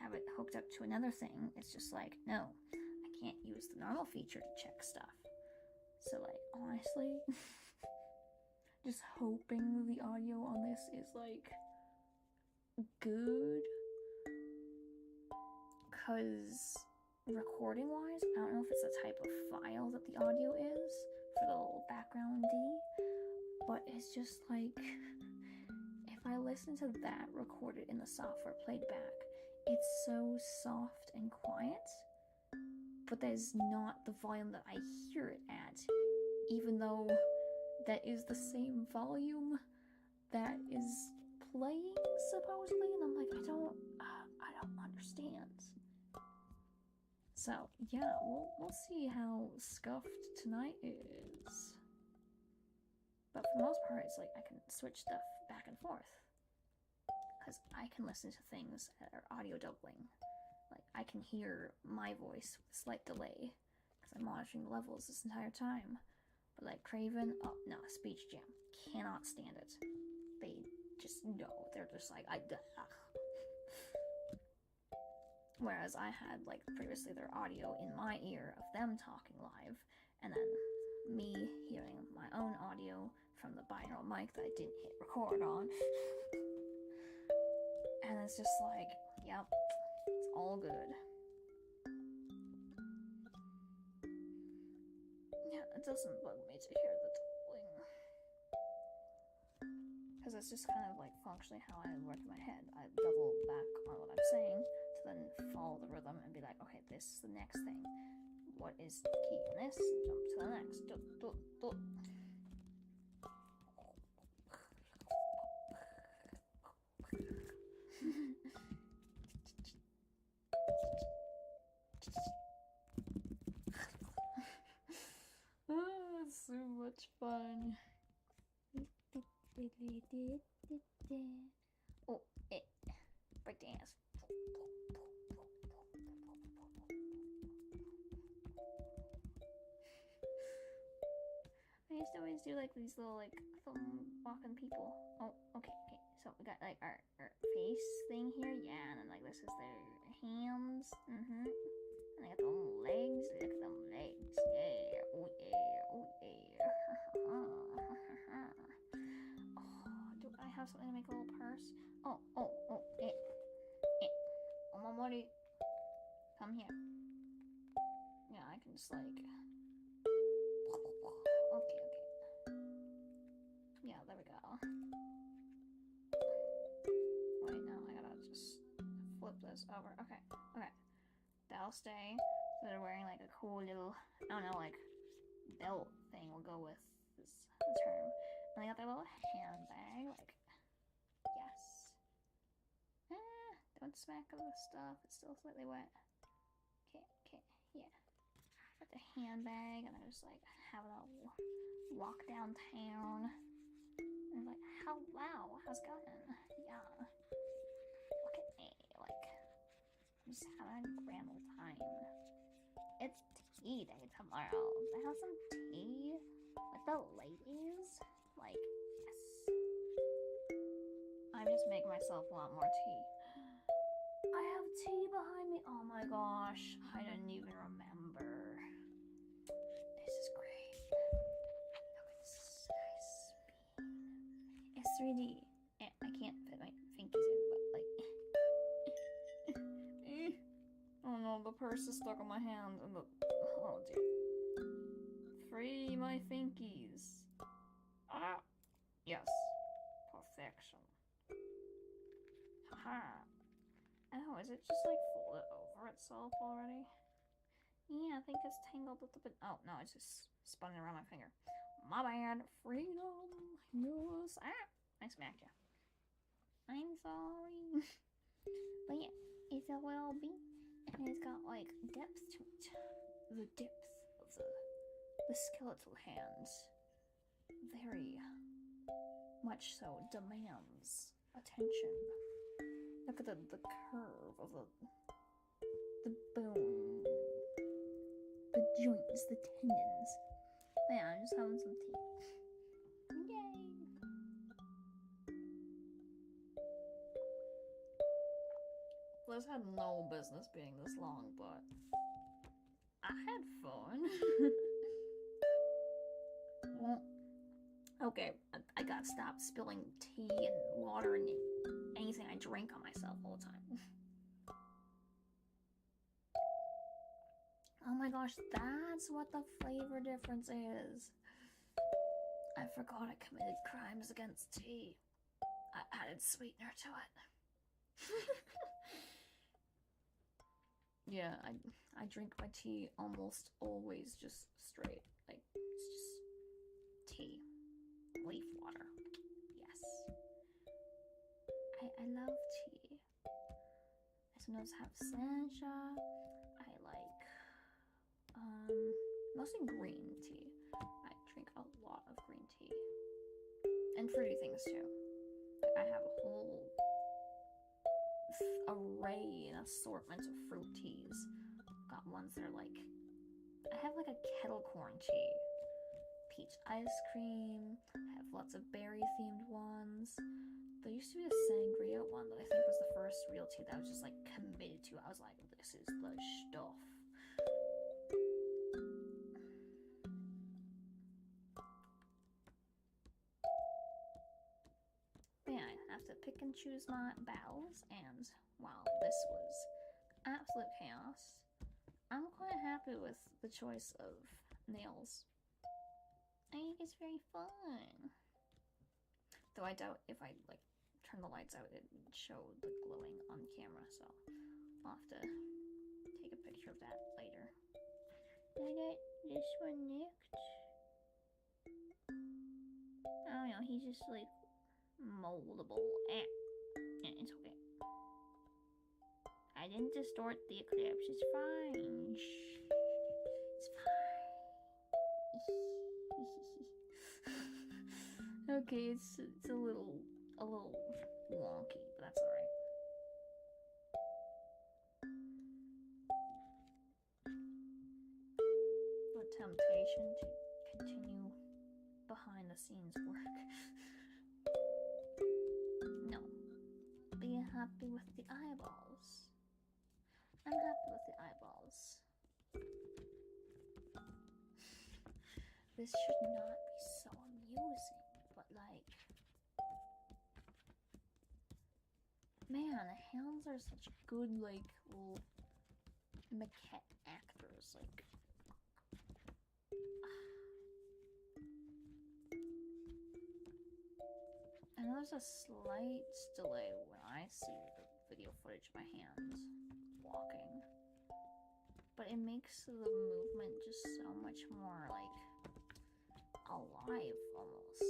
Speaker 1: have it hooked up to another thing, it's just like, no, I can't use the normal feature to check stuff. So like, honestly, just hoping the audio on this is like good. Because recording wise, I don't know if it's the type of file that the audio is for the little background D, but it's just like, if I listen to that recorded in the software played back, it's so soft and quiet, but that is not the volume that I hear it at, even though that is the same volume that is playing supposedly, and I'm like, I don't understand. So yeah, we'll see how scuffed tonight is. But for the most part, it's like I can switch stuff back and forth because I can listen to things that are audio doubling. Like I can hear my voice with a slight delay because I'm monitoring the levels this entire time. But like Craven, oh no, Speech Jam, cannot stand it. They just no, they're just like Whereas I had like previously their audio in my ear of them talking live, and then me hearing my own audio from the binaural mic that I didn't hit record on. And it's just like, yep, it's all good. Yeah, it doesn't bug me to hear the doubling. Because it's just kind of like functionally how I work in my head. I double back on what I'm saying to then follow the rhythm and be like, okay, this is the next thing. What is the key in this? Jump to the next. Oh, it's so much fun. Oh, break dance. I used to always do like these little like thumb walking people. Oh, okay. So we got like our face thing here, yeah, and then like this is their hands, and they got them legs. Look at them legs, yeah, oh yeah, oh yeah. Oh, do I have something to make a little purse? Oh, Omamori, come here. Yeah, I can just like. Okay. Yeah, there we go. Wait, no, I gotta just flip this over. Okay. That'll stay. So they're wearing like a cool little, I don't know, like belt thing will go with the term. And they got their little handbag, like, yes. Don't smack on the stuff, it's still slightly wet. Okay, yeah. Got the handbag, and I just like have it all walk downtown. And like, wow, how's it going? Yeah. Look at me, like, I'm just having a grand old time. It's tea day tomorrow. I have some tea with the ladies. Like, yes. I'm just making myself want more tea. I have tea behind me. Oh my gosh, I didn't even remember. This is great. Look at this nice speed. It's 3D. I can't fit my finkies in, but like. Oh no, the purse is stuck on my hand, and oh dear. Free my finkies. Ah, yes. Perfection. Haha. Oh, is it just like folded over itself already? Yeah, I think it's tangled with the bit. Oh, no, it's just spun around my finger. My bad. Freedom. Yes. I smacked you. I'm sorry. But yeah, it's a little beat. And it's got like depth to it. The depth of the skeletal hands very much so demands attention. Look at the curve of the bone, the joints, the tendons. Yeah, I'm just having some tea. Yay! This had no business being this long, but I had fun. Well, okay, I gotta stop spilling tea and water and anything I drink on myself all the time. Oh my gosh, that's what the flavor difference is. I forgot I committed crimes against tea. I added sweetener to it. Yeah, I drink my tea almost always just straight. Like, it's just tea. Leaf water. Yes. I love tea. I sometimes have sencha. I like mostly green tea. I drink a lot of green tea. And fruity things too. I have a whole array and assortment of fruit teas. Got ones that are like, I have like a kettle corn tea, peach ice cream. I have lots of berry themed ones. There used to be a sangria one that I think was the first real tea that I was just like committed to. I was like, this is the stuff. But yeah, I have to pick and choose my battles, and wow, this was absolute chaos. I'm quite happy with the choice of nails. I think it's very fun. Though I doubt if I like turn the lights out, it would show the glowing on camera, so I'll have to take a picture of that later. I got this one next. I don't know, he's just like moldable. It's okay. I didn't distort the eclipse, it's fine. It's fine. Okay, it's a little wonky, but that's alright. What temptation to continue behind the scenes work. No. Be happy with the eyeballs. I'm happy with the eyeballs. This should not be so amusing, but like, man, hands are such good like little maquette actors. Like, I know there's a slight delay when I see the video footage of my hands walking, but it makes the movement just so much more like alive almost.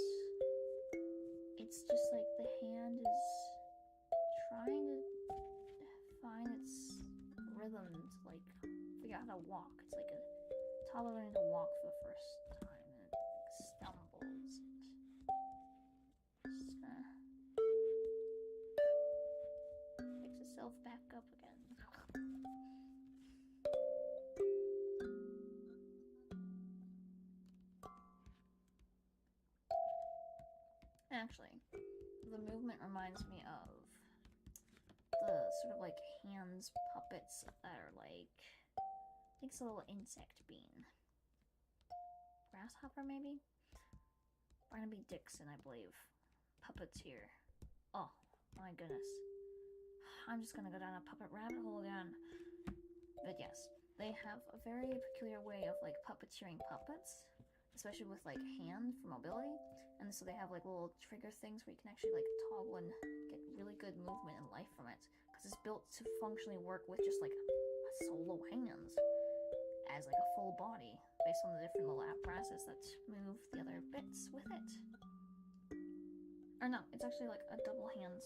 Speaker 1: It's just like the hand is trying to find its rhythm to like figure out how to walk. It's like a toddler learning to walk for the first time and it like stumbles. Just gonna picks itself back up again. Actually, the movement reminds me of the sort of like hands puppets that are like, I think it's a little insect bean. Grasshopper, maybe? Barnaby Dixon, I believe. Puppeteer. Oh, my goodness. I'm just gonna go down a puppet rabbit hole again. But yes, they have a very peculiar way of like puppeteering puppets, especially with like hand for mobility. And so they have like little trigger things where you can actually like toggle and get really good movement and life from it, because it's built to functionally work with just like a solo hands as like a full body based on the different little apparatuses that move the other bits with it. Or no, it's actually like a double hands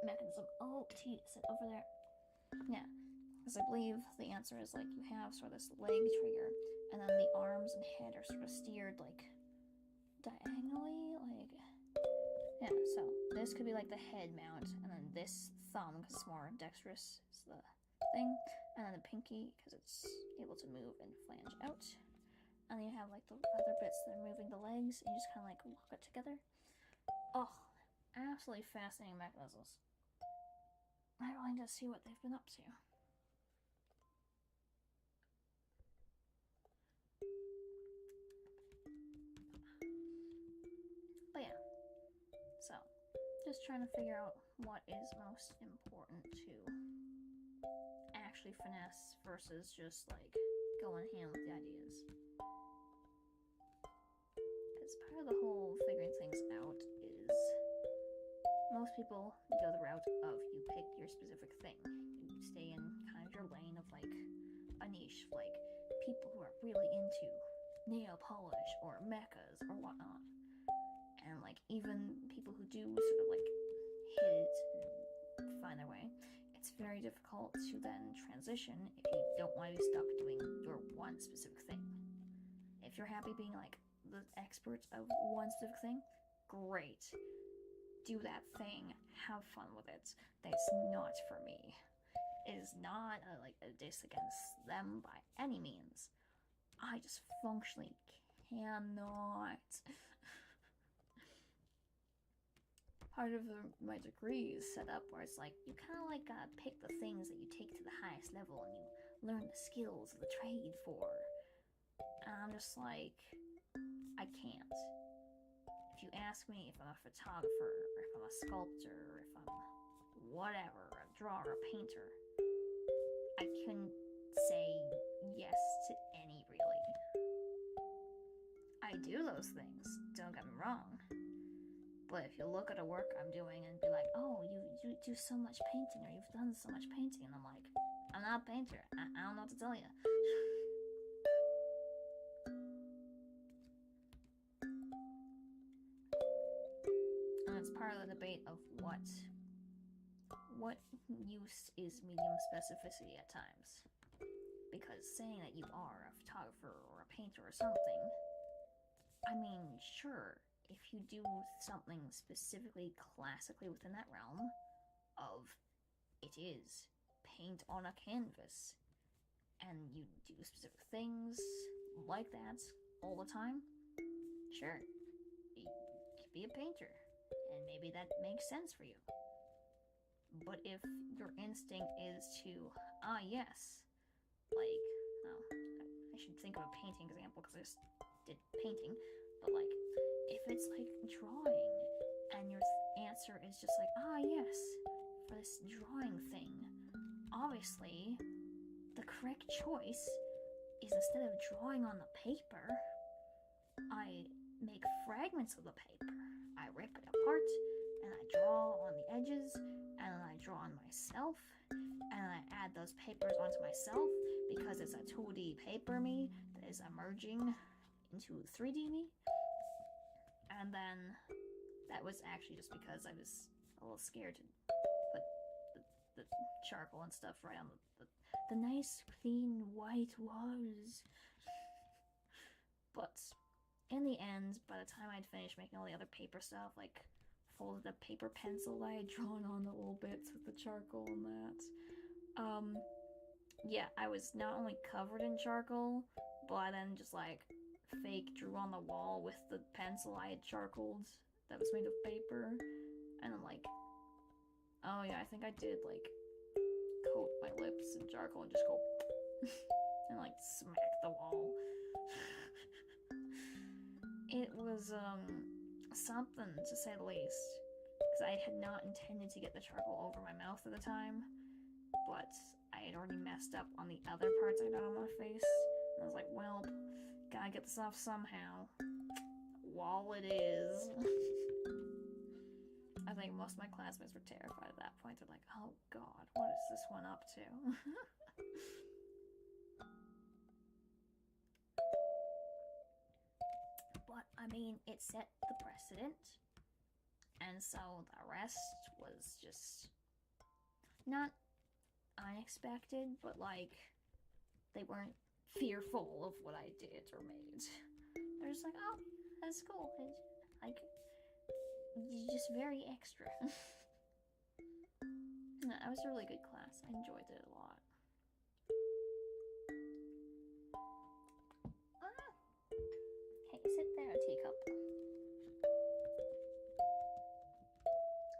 Speaker 1: mechanism. Oh, T, sit over there. Yeah, because I believe the answer is like you have sort of this leg trigger, and then the arms and head are sort of steered like diagonally, like, yeah, so this could be like the head mount, and then this thumb, because it's more dexterous, is the thing, and then the pinky, because it's able to move and flange out, and then you have like the other bits that are moving the legs, and you just kind of like lock it together. Oh, absolutely fascinating mechanisms. I really need to see what they've been up to. But yeah, so just trying to figure out what is most important to actually finesse versus just like going hand with the ideas. Because part of the whole figuring things out is most people go the route of you pick your specific thing. You stay in kind of your lane of like a niche, like people who are really into nail polish or mechas or whatnot. And like even people who do sort of like hit it and find their way, it's very difficult to then transition if you don't want to be stuck doing your one specific thing. If you're happy being like the expert of one specific thing, great. Do that thing, have fun with it. That's not for me. It is not a diss against them by any means. I just functionally cannot. Part of my degree is set up where it's like you kind of like gotta pick the things that you take to the highest level and you learn the skills of the trade for. And I'm just like, I can't. If you ask me if I'm a photographer, or if I'm a sculptor, or if I'm whatever, a drawer, a painter, I couldn't say yes to any, really. I do those things, don't get me wrong. But if you look at the work I'm doing and be like, oh, you do so much painting, or you've done so much painting, and I'm like, I'm not a painter. I don't know what to tell you. And it's part of the debate of what use is medium specificity at times. Because saying that you are a photographer or a painter or something, I mean, sure, if you do something specifically classically within that realm of it is paint on a canvas, and you do specific things like that all the time, sure, you could be a painter, and maybe that makes sense for you. But if your instinct is to, yes, like, I should think of a painting example because I just did painting, but like, if it's like drawing and your answer is just like, yes, for this drawing thing, obviously the correct choice is instead of drawing on the paper, I make fragments of the paper. I rip it apart and I draw on the edges and then I draw on myself and I add those papers onto myself because it's a 2D paper me that is emerging into 3D me. And then that was actually just because I was a little scared to put the charcoal and stuff right on the nice clean white walls. But in the end, by the time I'd finished making all the other paper stuff, like folded the paper pencil that I had drawn on the little bits with the charcoal and that, yeah, I was not only covered in charcoal, but I then just like fake drew on the wall with the pencil I had charcoaled that was made of paper, and then like, oh yeah, I think I did like coat my lips in charcoal and just go and like smack the wall. It was something to say the least, because I had not intended to get the charcoal over my mouth at the time, but I had already messed up on the other parts I got on my face, and I was like, well, gotta get this off somehow. Wall it is. I think most of my classmates were terrified at that point. They're like, oh god, what is this one up to? But, I mean, it set the precedent, and so the rest was just not unexpected, but like, they weren't fearful of what I did or made. They're just like, oh, that's cool. It's like, just very extra. No, it was a really good class. I enjoyed it a lot. Hey, sit there, teacup.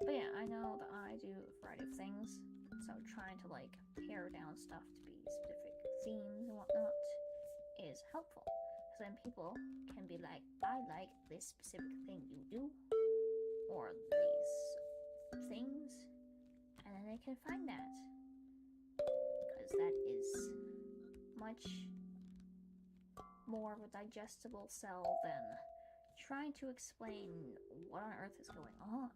Speaker 1: But yeah, I know that I do a variety of things, so trying to like pare down stuff to be specific themes and whatnot is helpful. Because then people can be like, I like this specific thing you do, or these things, and then they can find that. Because that is much more of a digestible sell than trying to explain what on earth is going on.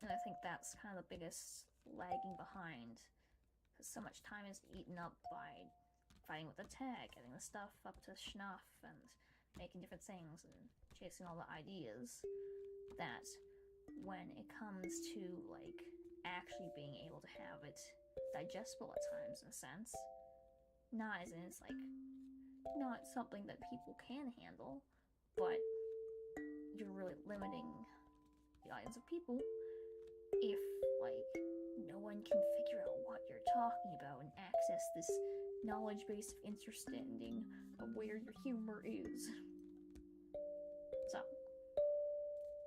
Speaker 1: And I think that's kind of the biggest lagging behind, because so much time is eaten up by fighting with the tech, getting the stuff up to snuff, and making different things, and chasing all the ideas, that when it comes to like actually being able to have it digestible at times, in a sense. Not as in it's like not something that people can handle, but you're really limiting the audience of people if like no one can figure out what you're talking about and access this knowledge base of understanding of where your humor is. So,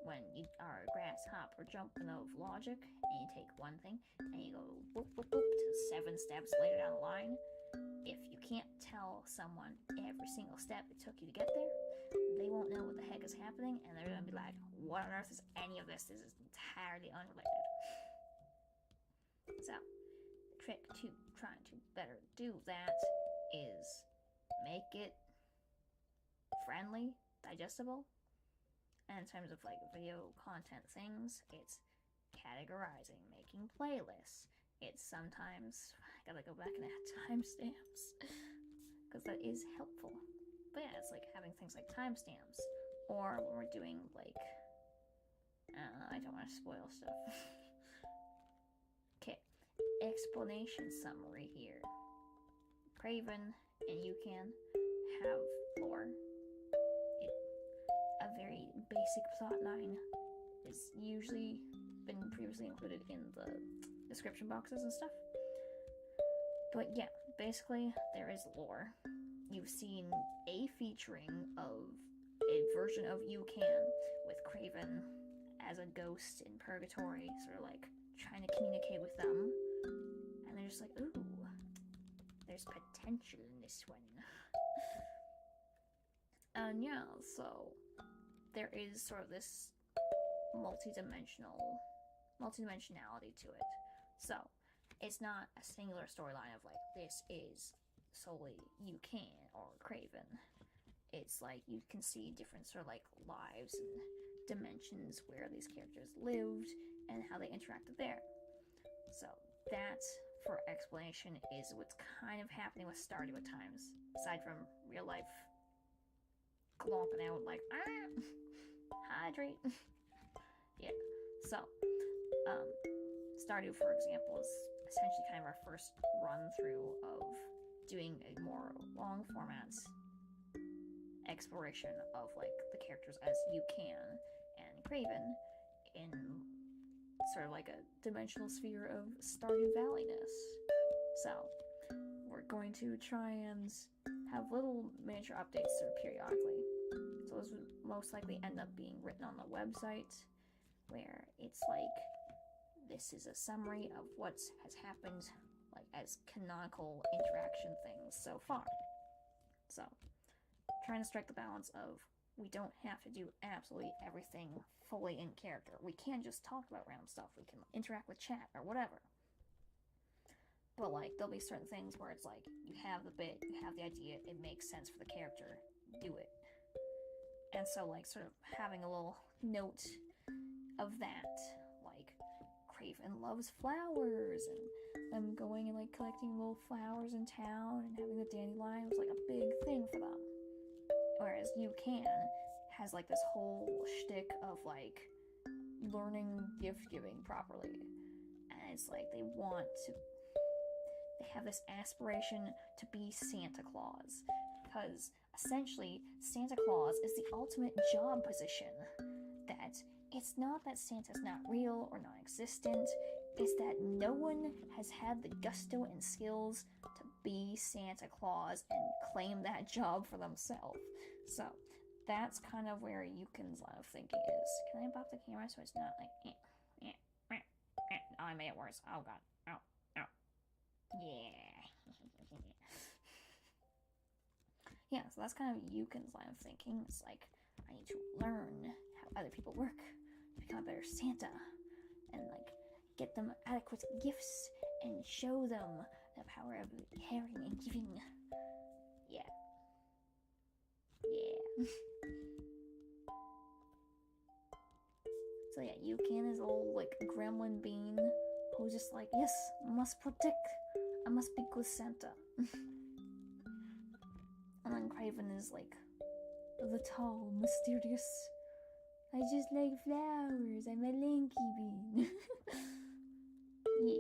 Speaker 1: when you are a grasshopper jumping of logic, and you take one thing, and you go boop, boop, boop, to 7 steps later down the line, if you can't tell someone every single step it took you to get there, they won't know what the heck is happening, and they're gonna be like, what on earth is any of this? This is entirely unrelated. So, the trick to trying to better do that is make it friendly, digestible. And in terms of like video content things, it's categorizing, making playlists. It's sometimes, I gotta go back and add timestamps, because that is helpful. But yeah, it's like having things like timestamps, or when we're doing like, I don't want to spoil stuff. Okay, explanation summary here. Craven and Yucan have lore. A very basic plot line is usually been previously included in the description boxes and stuff. But yeah, basically there is lore. You've seen a featuring of a version of Yucan with Craven as a ghost in purgatory, sort of like trying to communicate with them. And they're just like, ooh, there's potential in this one. And yeah, so there is sort of this multidimensionality to it. So it's not a singular storyline of like, this is solely Yucan or Craven. It's like you can see different sort of like lives and dimensions where these characters lived and how they interacted there. So that, for explanation, is what's kind of happening with Stardew at times, aside from real life clomping out like, hydrate. Yeah, so Stardew, for example, is essentially kind of our first run through of doing a more long format exploration of like the characters as Yucan and Craven in sort of like a dimensional sphere of Stardew Valley-ness. So we're going to try and have little miniature updates sort of periodically. So those would most likely end up being written on the website, where it's like, this is a summary of what has happened like as canonical interaction things so far. So trying to strike the balance of, we don't have to do absolutely everything fully in character. We can just talk about random stuff. We can interact with chat or whatever. But like, there'll be certain things where it's like, you have the bit, you have the idea, it makes sense for the character, do it. And so like, sort of having a little note of that, like, Craven loves flowers, and them going and like collecting little flowers in town and having the dandelion was like a big thing for them. Whereas Yucan has like this whole shtick of like learning gift giving properly. And it's like they have this aspiration to be Santa Claus. Because essentially, Santa Claus is the ultimate job position. That it's not that Santa's not real or non-existent, it's that no one has had the gusto and skills to be Santa Claus and claim that job for themselves. So that's kind of where Yucan's line of thinking is. Can I bop the camera so it's not like, oh, I made it worse. Oh god. Ow. Yeah. Yeah, so that's kind of Yucan's line of thinking. It's like, I need to learn how other people work to become a better Santa, and like get them adequate gifts and show them the power of caring and giving. Yeah. So yeah, Yucan is old like gremlin bean who's just like, yes, I must protect, I must be good Santa. And then Craven is like the tall, mysterious, I just like flowers. I'm a lanky bean. Yeah.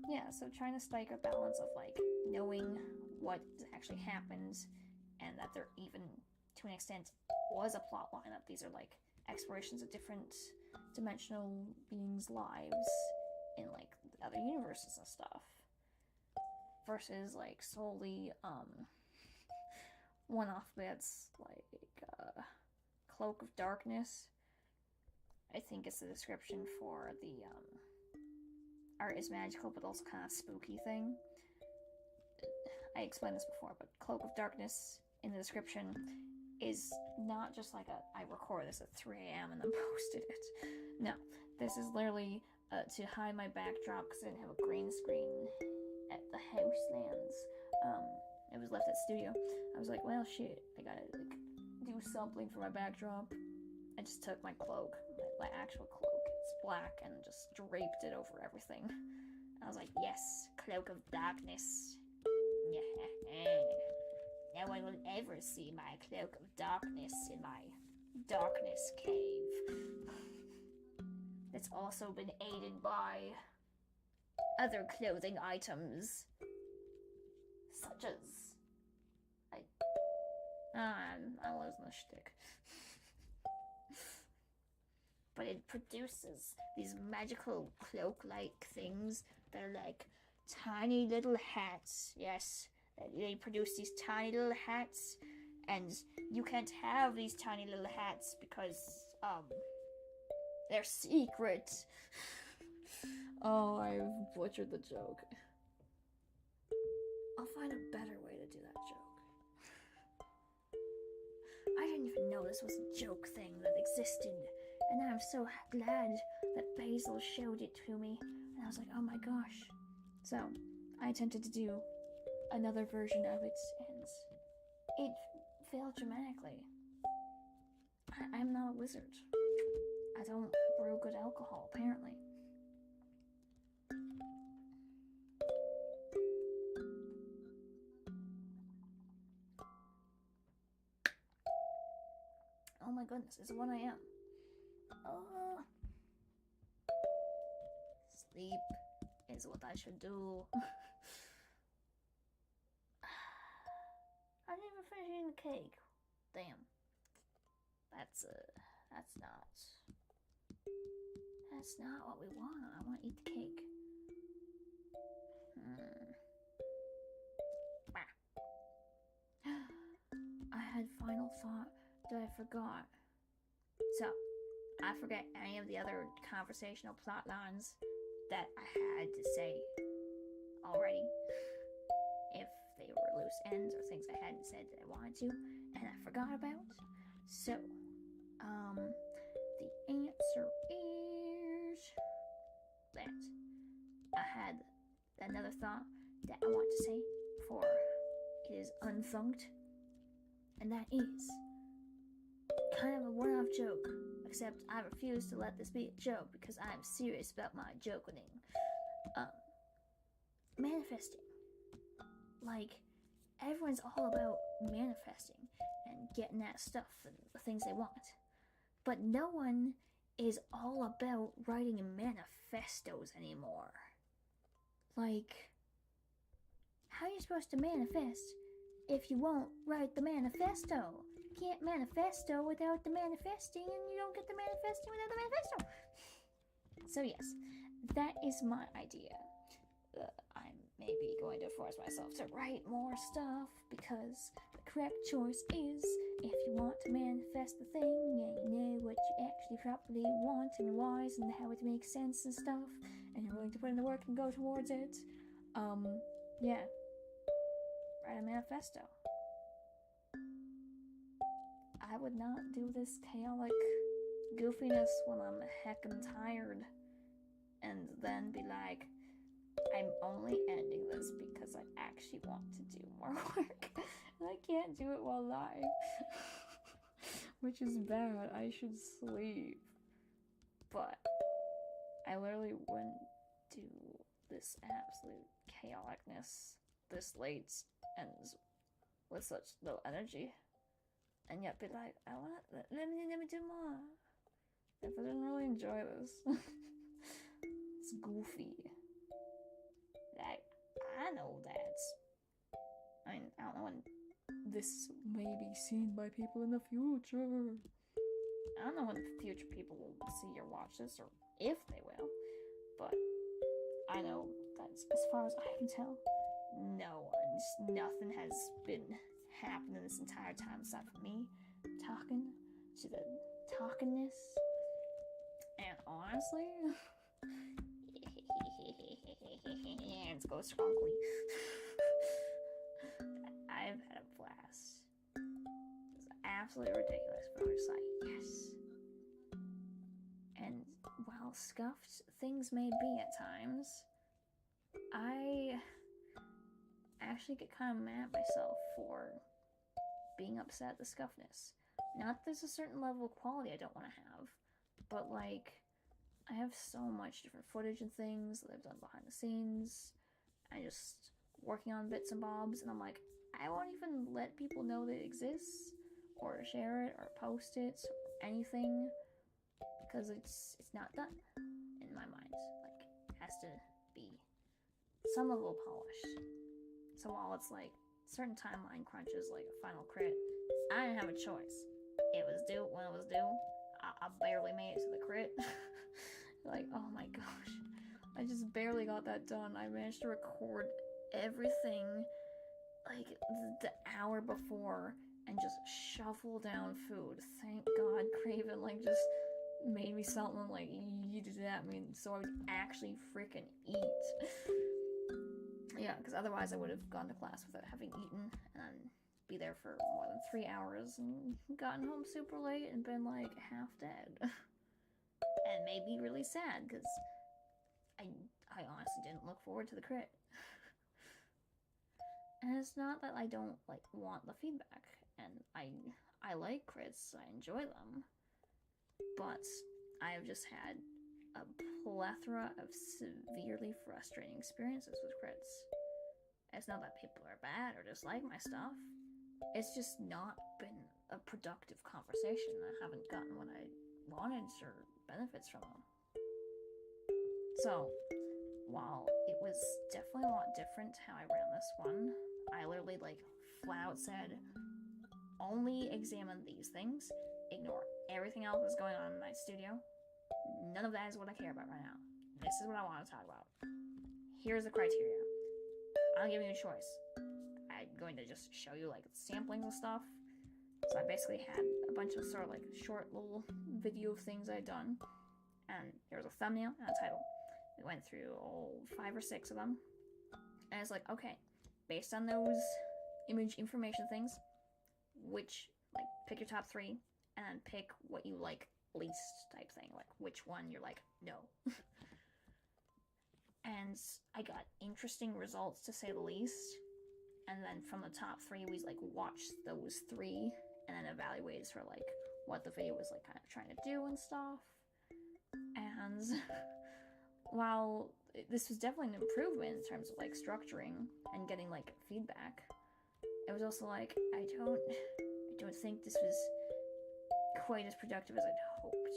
Speaker 1: Yeah, so trying to strike a balance of like knowing what actually happens and that there even to an extent was a plot line, that these are like explorations of different dimensional beings' lives in like other universes and stuff, versus like solely one-off bits like Cloak of Darkness. I think it's the description for the art is magical but also kind of spooky thing. I explained this before, but Cloak of Darkness in the description is not just like I record this at 3 a.m. and then posted it. No, this is literally to hide my backdrop because I didn't have a green screen at the Houselands. It was left at studio. I was like, well, shit, I gotta like do something for my backdrop. I just took my cloak, my actual cloak, it's black, and just draped it over everything. I was like, yes, Cloak of Darkness. No one will ever see my Cloak of Darkness in my darkness cave. That's also been aided by other clothing items, such as I'm losing the shtick. But it produces these magical cloak-like things that are like tiny little hats. Yes, they produce these tiny little hats, and you can't have these tiny little hats because they're secret. Oh, I've butchered the joke. I'll find a better way to do that joke. I didn't even know this was a joke thing that existed, and I'm so glad that Basil showed it to me, and I was like, oh my gosh. So, I attempted to do another version of it, and it failed dramatically. I'm not a wizard. I don't brew good alcohol, apparently. Oh my goodness, it's 1 a.m. Sleep is what I should do. I didn't even finish eating the cake. Damn. That's not what we want. I want to eat the cake. I had final thought that I forgot. So, I forget any of the other conversational plot lines that I had to say already. If they were loose ends or things I hadn't said that I wanted to, and I forgot about. So, the answer is that I had another thought that I want to say before it is unthunked, and that is kind of a one-off joke, except I refuse to let this be a joke because I'm serious about my joking. Manifesting. Like, everyone's all about manifesting and getting that stuff and the things they want. But no one is all about writing manifestos anymore. Like, how are you supposed to manifest if you won't write the manifesto? You can't manifesto without the manifesting, and you don't get the manifesting without the manifesto. So yes, that is my idea. I'm maybe going to force myself to write more stuff, because the correct choice is, if you want to manifest the thing and you know what you actually properly want and why and how it makes sense and stuff, and you're willing to put in the work and go towards it, yeah, write a manifesto. I would not do this chaotic goofiness when I'm heckin' tired and then be like, I'm only ending this because I actually want to do more work. And I can't do it while live. Which is bad. I should sleep. But I literally wouldn't do this absolute chaoticness this late and with such low energy. and yet be like, let me do more. If I didn't really enjoy this. It's goofy. Like, I know I mean, I don't know when this may be seen by people in the future. I don't know when future people will see or watch this, or if they will, but I know that as far as I can tell, nothing has been happening this entire time except for me talking to the talkingness. And honestly, it's go skunkly. I've had a blast. It's absolutely ridiculous, but I'm just like, yes. And while scuffed things may be at times, I actually get kind of mad at myself for being upset at the scuffness. Not that there's a certain level of quality I don't want to have, but like, I have so much different footage and things that I've done behind the scenes. I just working on bits and bobs, and I'm like, I won't even let people know that it exists, or share it, or post it, or anything, because it's not done in my mind. Like, it has to be some level of polish. So while it's like certain timeline crunches, like a final crit, I didn't have a choice. It was due when it was due. I barely made it to the crit. Like, oh my gosh, I just barely got that done. I managed to record everything like the hour before and just shuffle down food. Thank God Craven like just made me something like, you did that, I mean, so I would actually freaking eat. Yeah, because otherwise I would have gone to class without having eaten and be there for more than 3 hours and gotten home super late and been like half dead. And made me really sad because I honestly didn't look forward to the crit. And it's not that I don't like want the feedback, and I like crits, I enjoy them, but I have just had a plethora of severely frustrating experiences with crits. It's not that people are bad or dislike my stuff. It's just not been a productive conversation. I haven't gotten what I wanted or benefits from them. So, while it was definitely a lot different how I ran this one, I literally like flat out said, only examine these things, ignore everything else that's going on in my studio. None of that is what I care about right now. This is what I want to talk about. Here's the criteria. I'll give you a choice. I'm going to just show you like samplings of stuff. So I basically had a bunch of sort of like short little video things I'd done, and there was a thumbnail and a title. We went through 5 or 6 of them, and it's like, okay, based on those image information things, which, like, pick your top 3, and then pick what you like least type thing, like which one you're like, no. And I got interesting results to say the least, and then from the top 3 we like watched those 3 and then evaluated for like what the video was like kind of trying to do and stuff. And while this was definitely an improvement in terms of like structuring and getting like feedback, it was also like I don't think this was quite as productive as I'd hoped.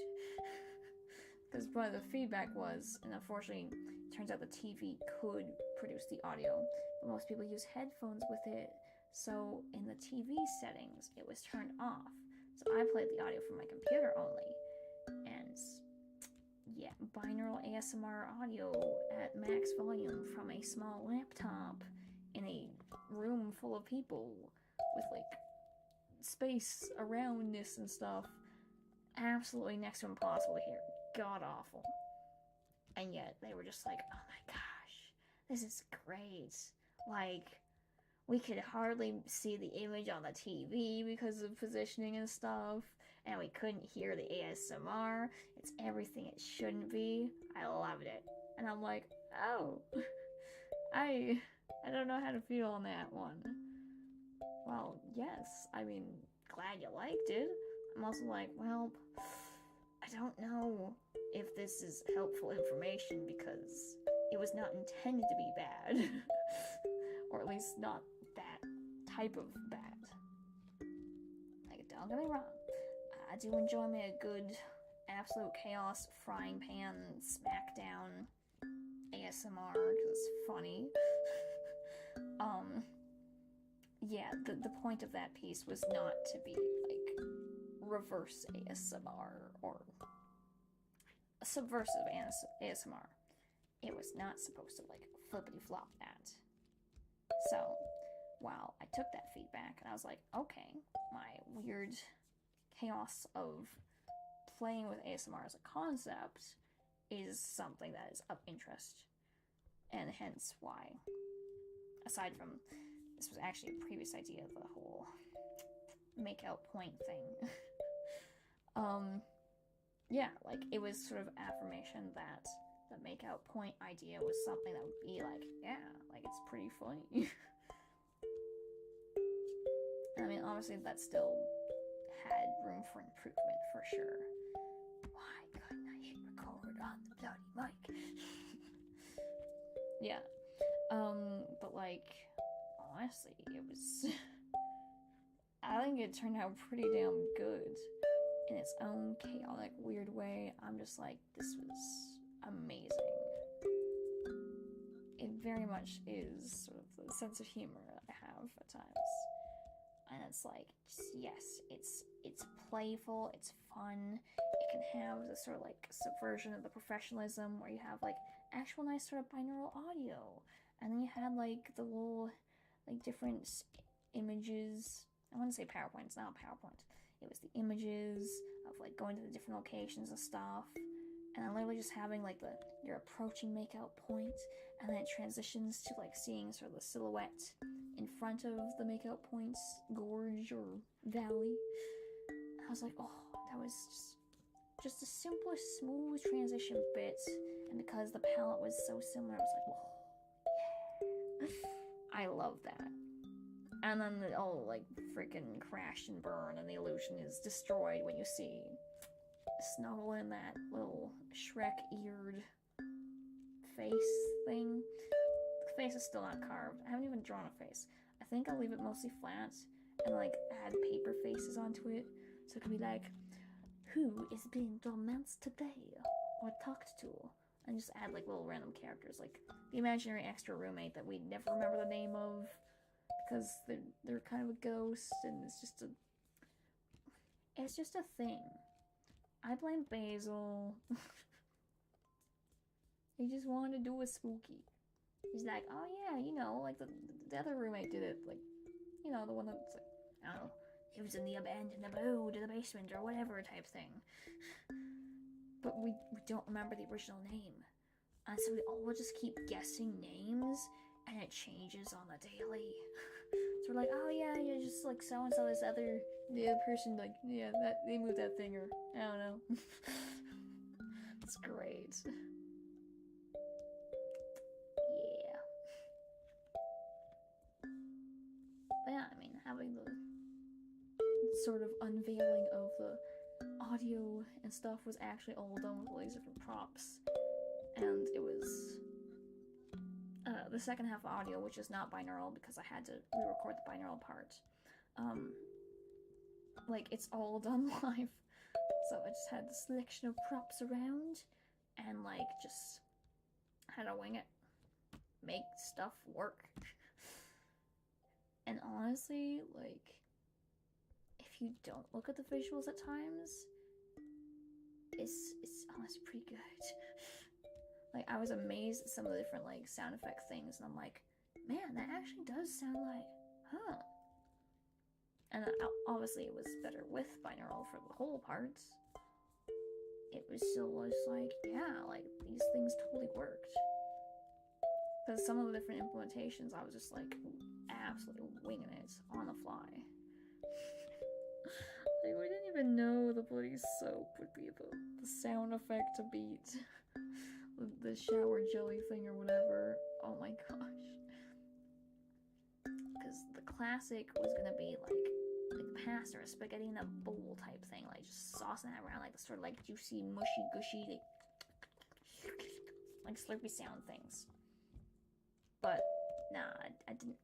Speaker 1: Because part of the feedback was, and unfortunately it turns out the TV could produce the audio, but most people use headphones with it, so in the TV settings it was turned off. So I played the audio from my computer only, and yeah, binaural ASMR audio at max volume from a small laptop in a room full of people with like space around this and stuff. Absolutely next to impossible to hear. God awful. And yet they were just like, oh my gosh, this is great. Like, we could hardly see the image on the TV because of positioning and stuff, and we couldn't hear the ASMR. It's everything it shouldn't be. I loved it. And I'm like, oh, I don't know how to feel on that one. Well, yes, I mean, glad you liked it. I'm also like, well, I don't know if this is helpful information because it was not intended to be bad. Or at least not that type of bad. Like, don't get me wrong, I do enjoy me a good absolute chaos frying pan smackdown ASMR because it's funny. Yeah, the point of that piece was not to be like reverse ASMR or subversive ASMR. It was not supposed to like flippity flop that. So, while I took that feedback and I was like, okay, my weird chaos of playing with ASMR as a concept is something that is of interest, and hence why, aside from this was actually a previous idea of the whole make out point thing. Yeah, like it was sort of affirmation that the make out point idea was something that would be like, yeah, like it's pretty funny. I mean, obviously that still had room for improvement for sure. Why couldn't I hit record on the bloody mic? Yeah. But like, honestly, it was I think it turned out pretty damn good in its own chaotic, weird way. I'm just like, this was amazing. It very much is sort of the sense of humor I have at times. And it's like, just, yes, it's playful, it's fun. It can have this sort of like subversion of the professionalism where you have like actual nice sort of binaural audio. And then you had like the little like different images. I wouldn't say PowerPoint, it's not PowerPoint. It was the images of like going to the different locations and stuff. And then literally just having like your approaching makeout point, and then it transitions to like seeing sort of the silhouette in front of the makeout point's gorge or valley. And I was like, oh, that was just the simplest, smooth transition bit. And because the palette was so similar, I was like, whoa, yeah. I love that. And then it all like freaking crashed and burned, and the illusion is destroyed when you see Snuggle in that little Shrek-eared face thing. The face is still not carved. I haven't even drawn a face. I think I'll leave it mostly flat and like add paper faces onto it, so it could be like, who is being romanced today or talked to, and just add like little random characters, like the imaginary extra roommate that we never remember the name of because they're kind of a ghost, and it's just a thing. I blame Basil. He just wanted to do a spooky. He's like, oh yeah, you know, like the other roommate did it, like, you know, the one that's like, I don't know, he was in the abandoned abode in the basement or whatever type thing. But we don't remember the original name. And so we all just keep guessing names, and it changes on the daily. So we're like, oh yeah, just like so-and-so, this other, the other person, like, yeah, that they moved that thing, or I don't know. It's great. Yeah. But yeah, I mean, having the sort of unveiling of the audio and stuff was actually all done with all these different props. And it was the second half of audio, which is not binaural because I had to re-record the binaural part. Like, it's all done live. So I just had the selection of props around and like just had to wing it. Make stuff work. And honestly, like, if you don't look at the visuals at times, it's honestly pretty good. Like, I was amazed at some of the different like sound effect things, and I'm like, man, that actually does sound like, huh. And obviously it was better with binaural for the whole parts. It was still just like, yeah, like these things totally worked. Because some of the different implementations, I was just like absolutely winging it on the fly. Like, we didn't even know the bloody soap would be the sound effect to beat. The shower jelly thing or whatever. Oh my gosh. Because the classic was gonna be like pasta or spaghetti in a bowl type thing, like just saucing that around, like the sort of like juicy, mushy, gushy, like slurpy sound things. But nah, I didn't.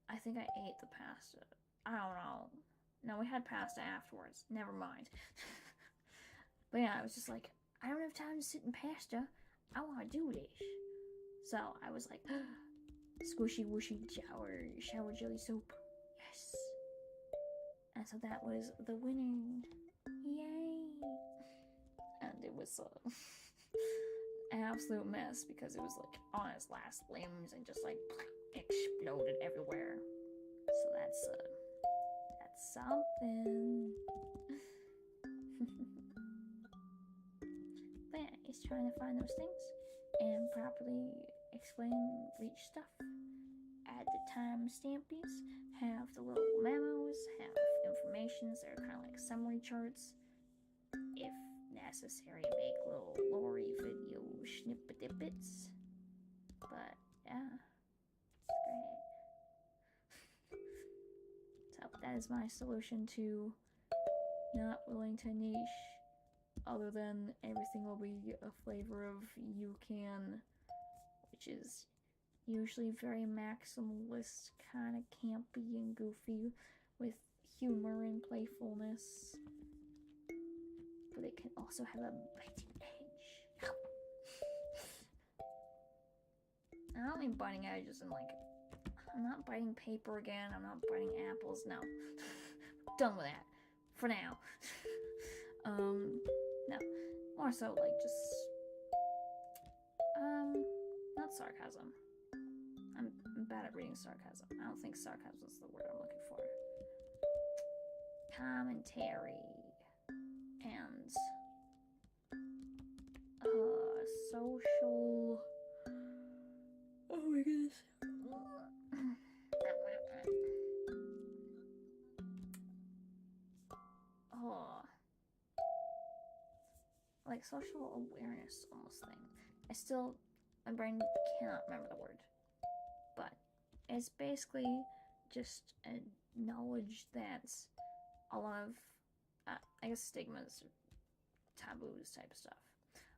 Speaker 1: I think I ate the pasta. I don't know. No, we had pasta afterwards. Never mind. But yeah, I was just like, I don't have time to sit in pasta. I want to do this. So I was like, squishy whooshy shower jelly soap. Yes. And so that was the winner. Yay. And it was an absolute mess because it was like on its last limbs and just like exploded everywhere. So that's something. But yeah, it's trying to find those things and properly explain each stuff. Add the time stampies, have the little memos, have informations that are kind of like summary charts. If necessary, make little lorry video snippet-bits. But yeah, it's great. So that is my solution to not willing to niche, other than everything will be a flavor of Yucan, which is usually very maximalist, kind of campy and goofy, with humor and playfulness. But it can also have a biting edge. I don't mean biting edges and like, I'm not biting paper again, I'm not biting apples, no. Done with that. For now. No. More so like just, not sarcasm. I'm bad at reading sarcasm. I don't think sarcasm is the word I'm looking for. Commentary. And social. Oh my goodness. Oh. Like social awareness almost thing. My brain cannot remember the word. But it's basically just a knowledge that a lot of, I guess, stigmas or taboos type stuff.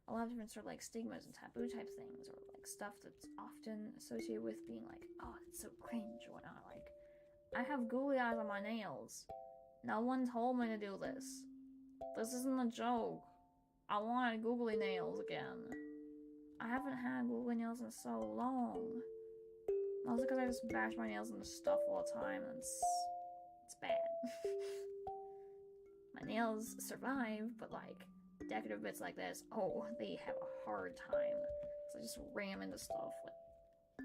Speaker 1: A lot of different sort of like stigmas and taboo type things, or like stuff that's often associated with being like, oh, it's so cringe or whatnot. Like, I have googly eyes on my nails. No one told me to do this. This isn't a joke. I want googly nails again. I haven't had googly nails in so long. Also because I just bash my nails into stuff all the time, and it's bad. My nails survive, but like decorative bits like this, oh, they have a hard time. So I just ram into stuff. Like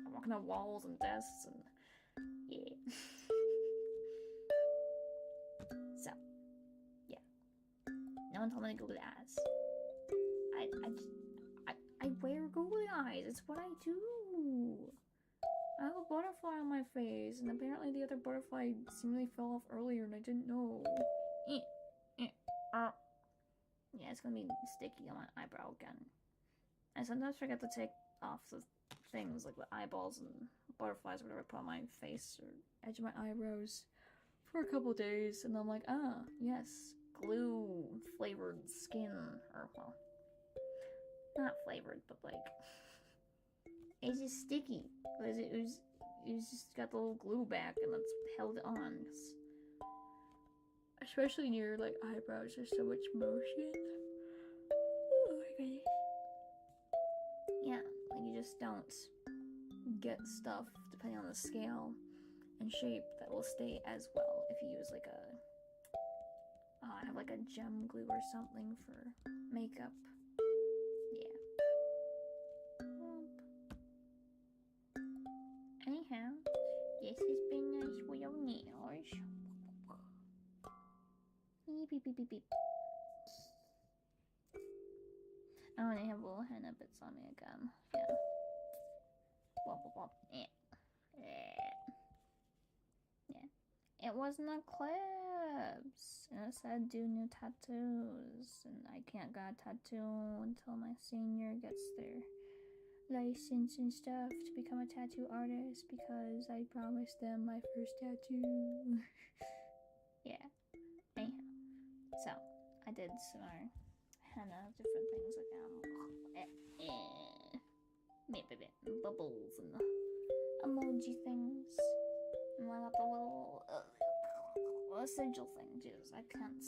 Speaker 1: I'm walking on walls and desks and yeah. So yeah. No one told me to googly eyes. I wear googly eyes. It's what I do. I have a butterfly on my face, and apparently the other butterfly seemingly fell off earlier, and I didn't know. Yeah, it's gonna be sticky on my eyebrow again. I sometimes forget to take off the things, like the eyeballs and butterflies or whatever I put on my face or edge of my eyebrows for a couple days, and I'm like, yes, glue flavored skin, or well, not flavored, but like, it's just sticky, because it was just got the little glue back, and it's held it on, especially near like eyebrows, there's so much motion. Oh my goodness. Yeah, like you just don't get stuff, depending on the scale and shape, that will stay as well if you use like I have like a gem glue or something for makeup. Yeah. Anyhow, this has been nice for your nails. Beep, beep, beep, beep. I only have little henna bits on me again. Yeah. Wop, wop, wop. Yeah. Yeah. It wasn't a clips. And it said do new tattoos. And I can't get a tattoo until my senior gets their license and stuff to become a tattoo artist, because I promised them my first tattoo. Yeah. Anyhow. So, I did some henna, different things like bubbles and the emoji things. And I got the little essential thing. Jesus, I cannot.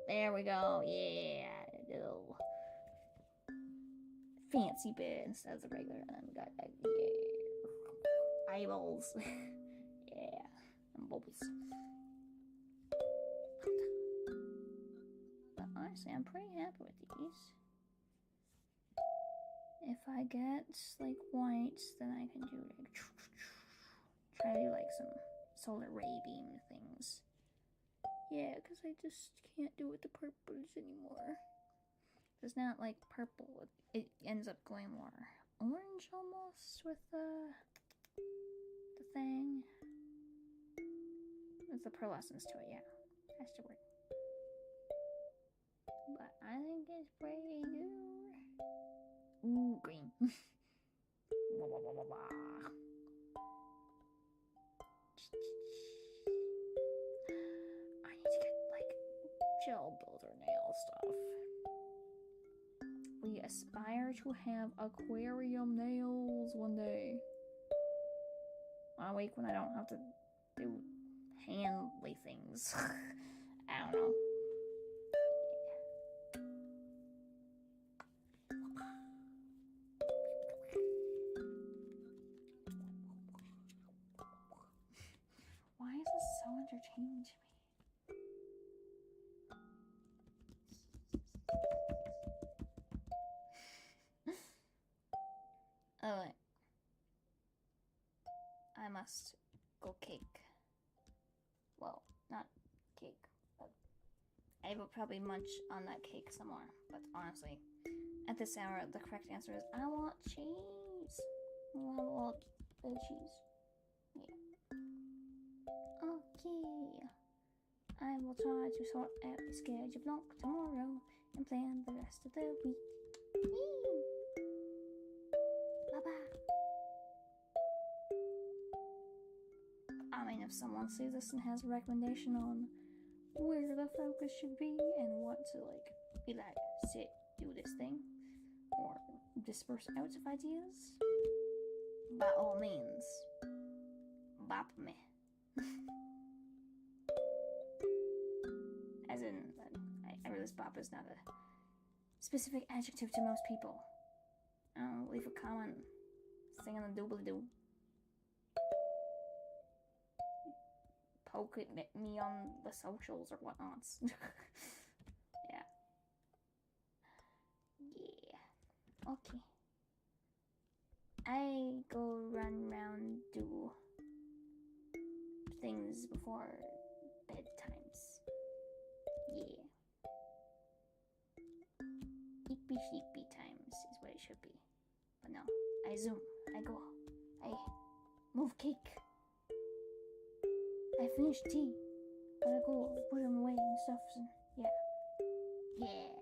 Speaker 1: There we go. Yeah. Little fancy bit instead of the regular. And then we got eyeballs. Yeah. And bubbles. But honestly, I'm pretty happy with these. If I get like whites, then I can do like try to do like some solar ray beam things. Yeah, because I just can't do with the purples anymore. It's not like purple. It ends up going more orange almost with the thing. There's the pearlescence to it, yeah. That's the word. But I think it's pretty good. Ooh, green. I need to get like gel builder nail stuff. We aspire to have aquarium nails one day. A week when I don't have to do handly things. I don't know. Why is this so entertaining to me? Oh, wait. I must go cake. Well, not cake, but I will probably munch on that cake some more. But honestly, at this hour, the correct answer is I want cheese. I want a lot of cheese. Yeah. Okay. I will try to sort out the schedule block tomorrow and plan the rest of the week. Whee! Bye-bye. I mean, if someone sees this and has a recommendation on where the focus should be and what to like, be like, sit, do this thing, or disperse out of ideas, by all means, bop me. As in, I realize bop is not a specific adjective to most people. Leave a comment, sing on the doobly-doo. Poke at me on the socials or whatnots. Yeah. Yeah. Okay. I go run around, do things before bedtimes. Yeah. Eepy sheepy times is what it should be. But no, I zoom, I go, I move cake. I finish tea, but I go put them away and stuff, and yeah. Yeah.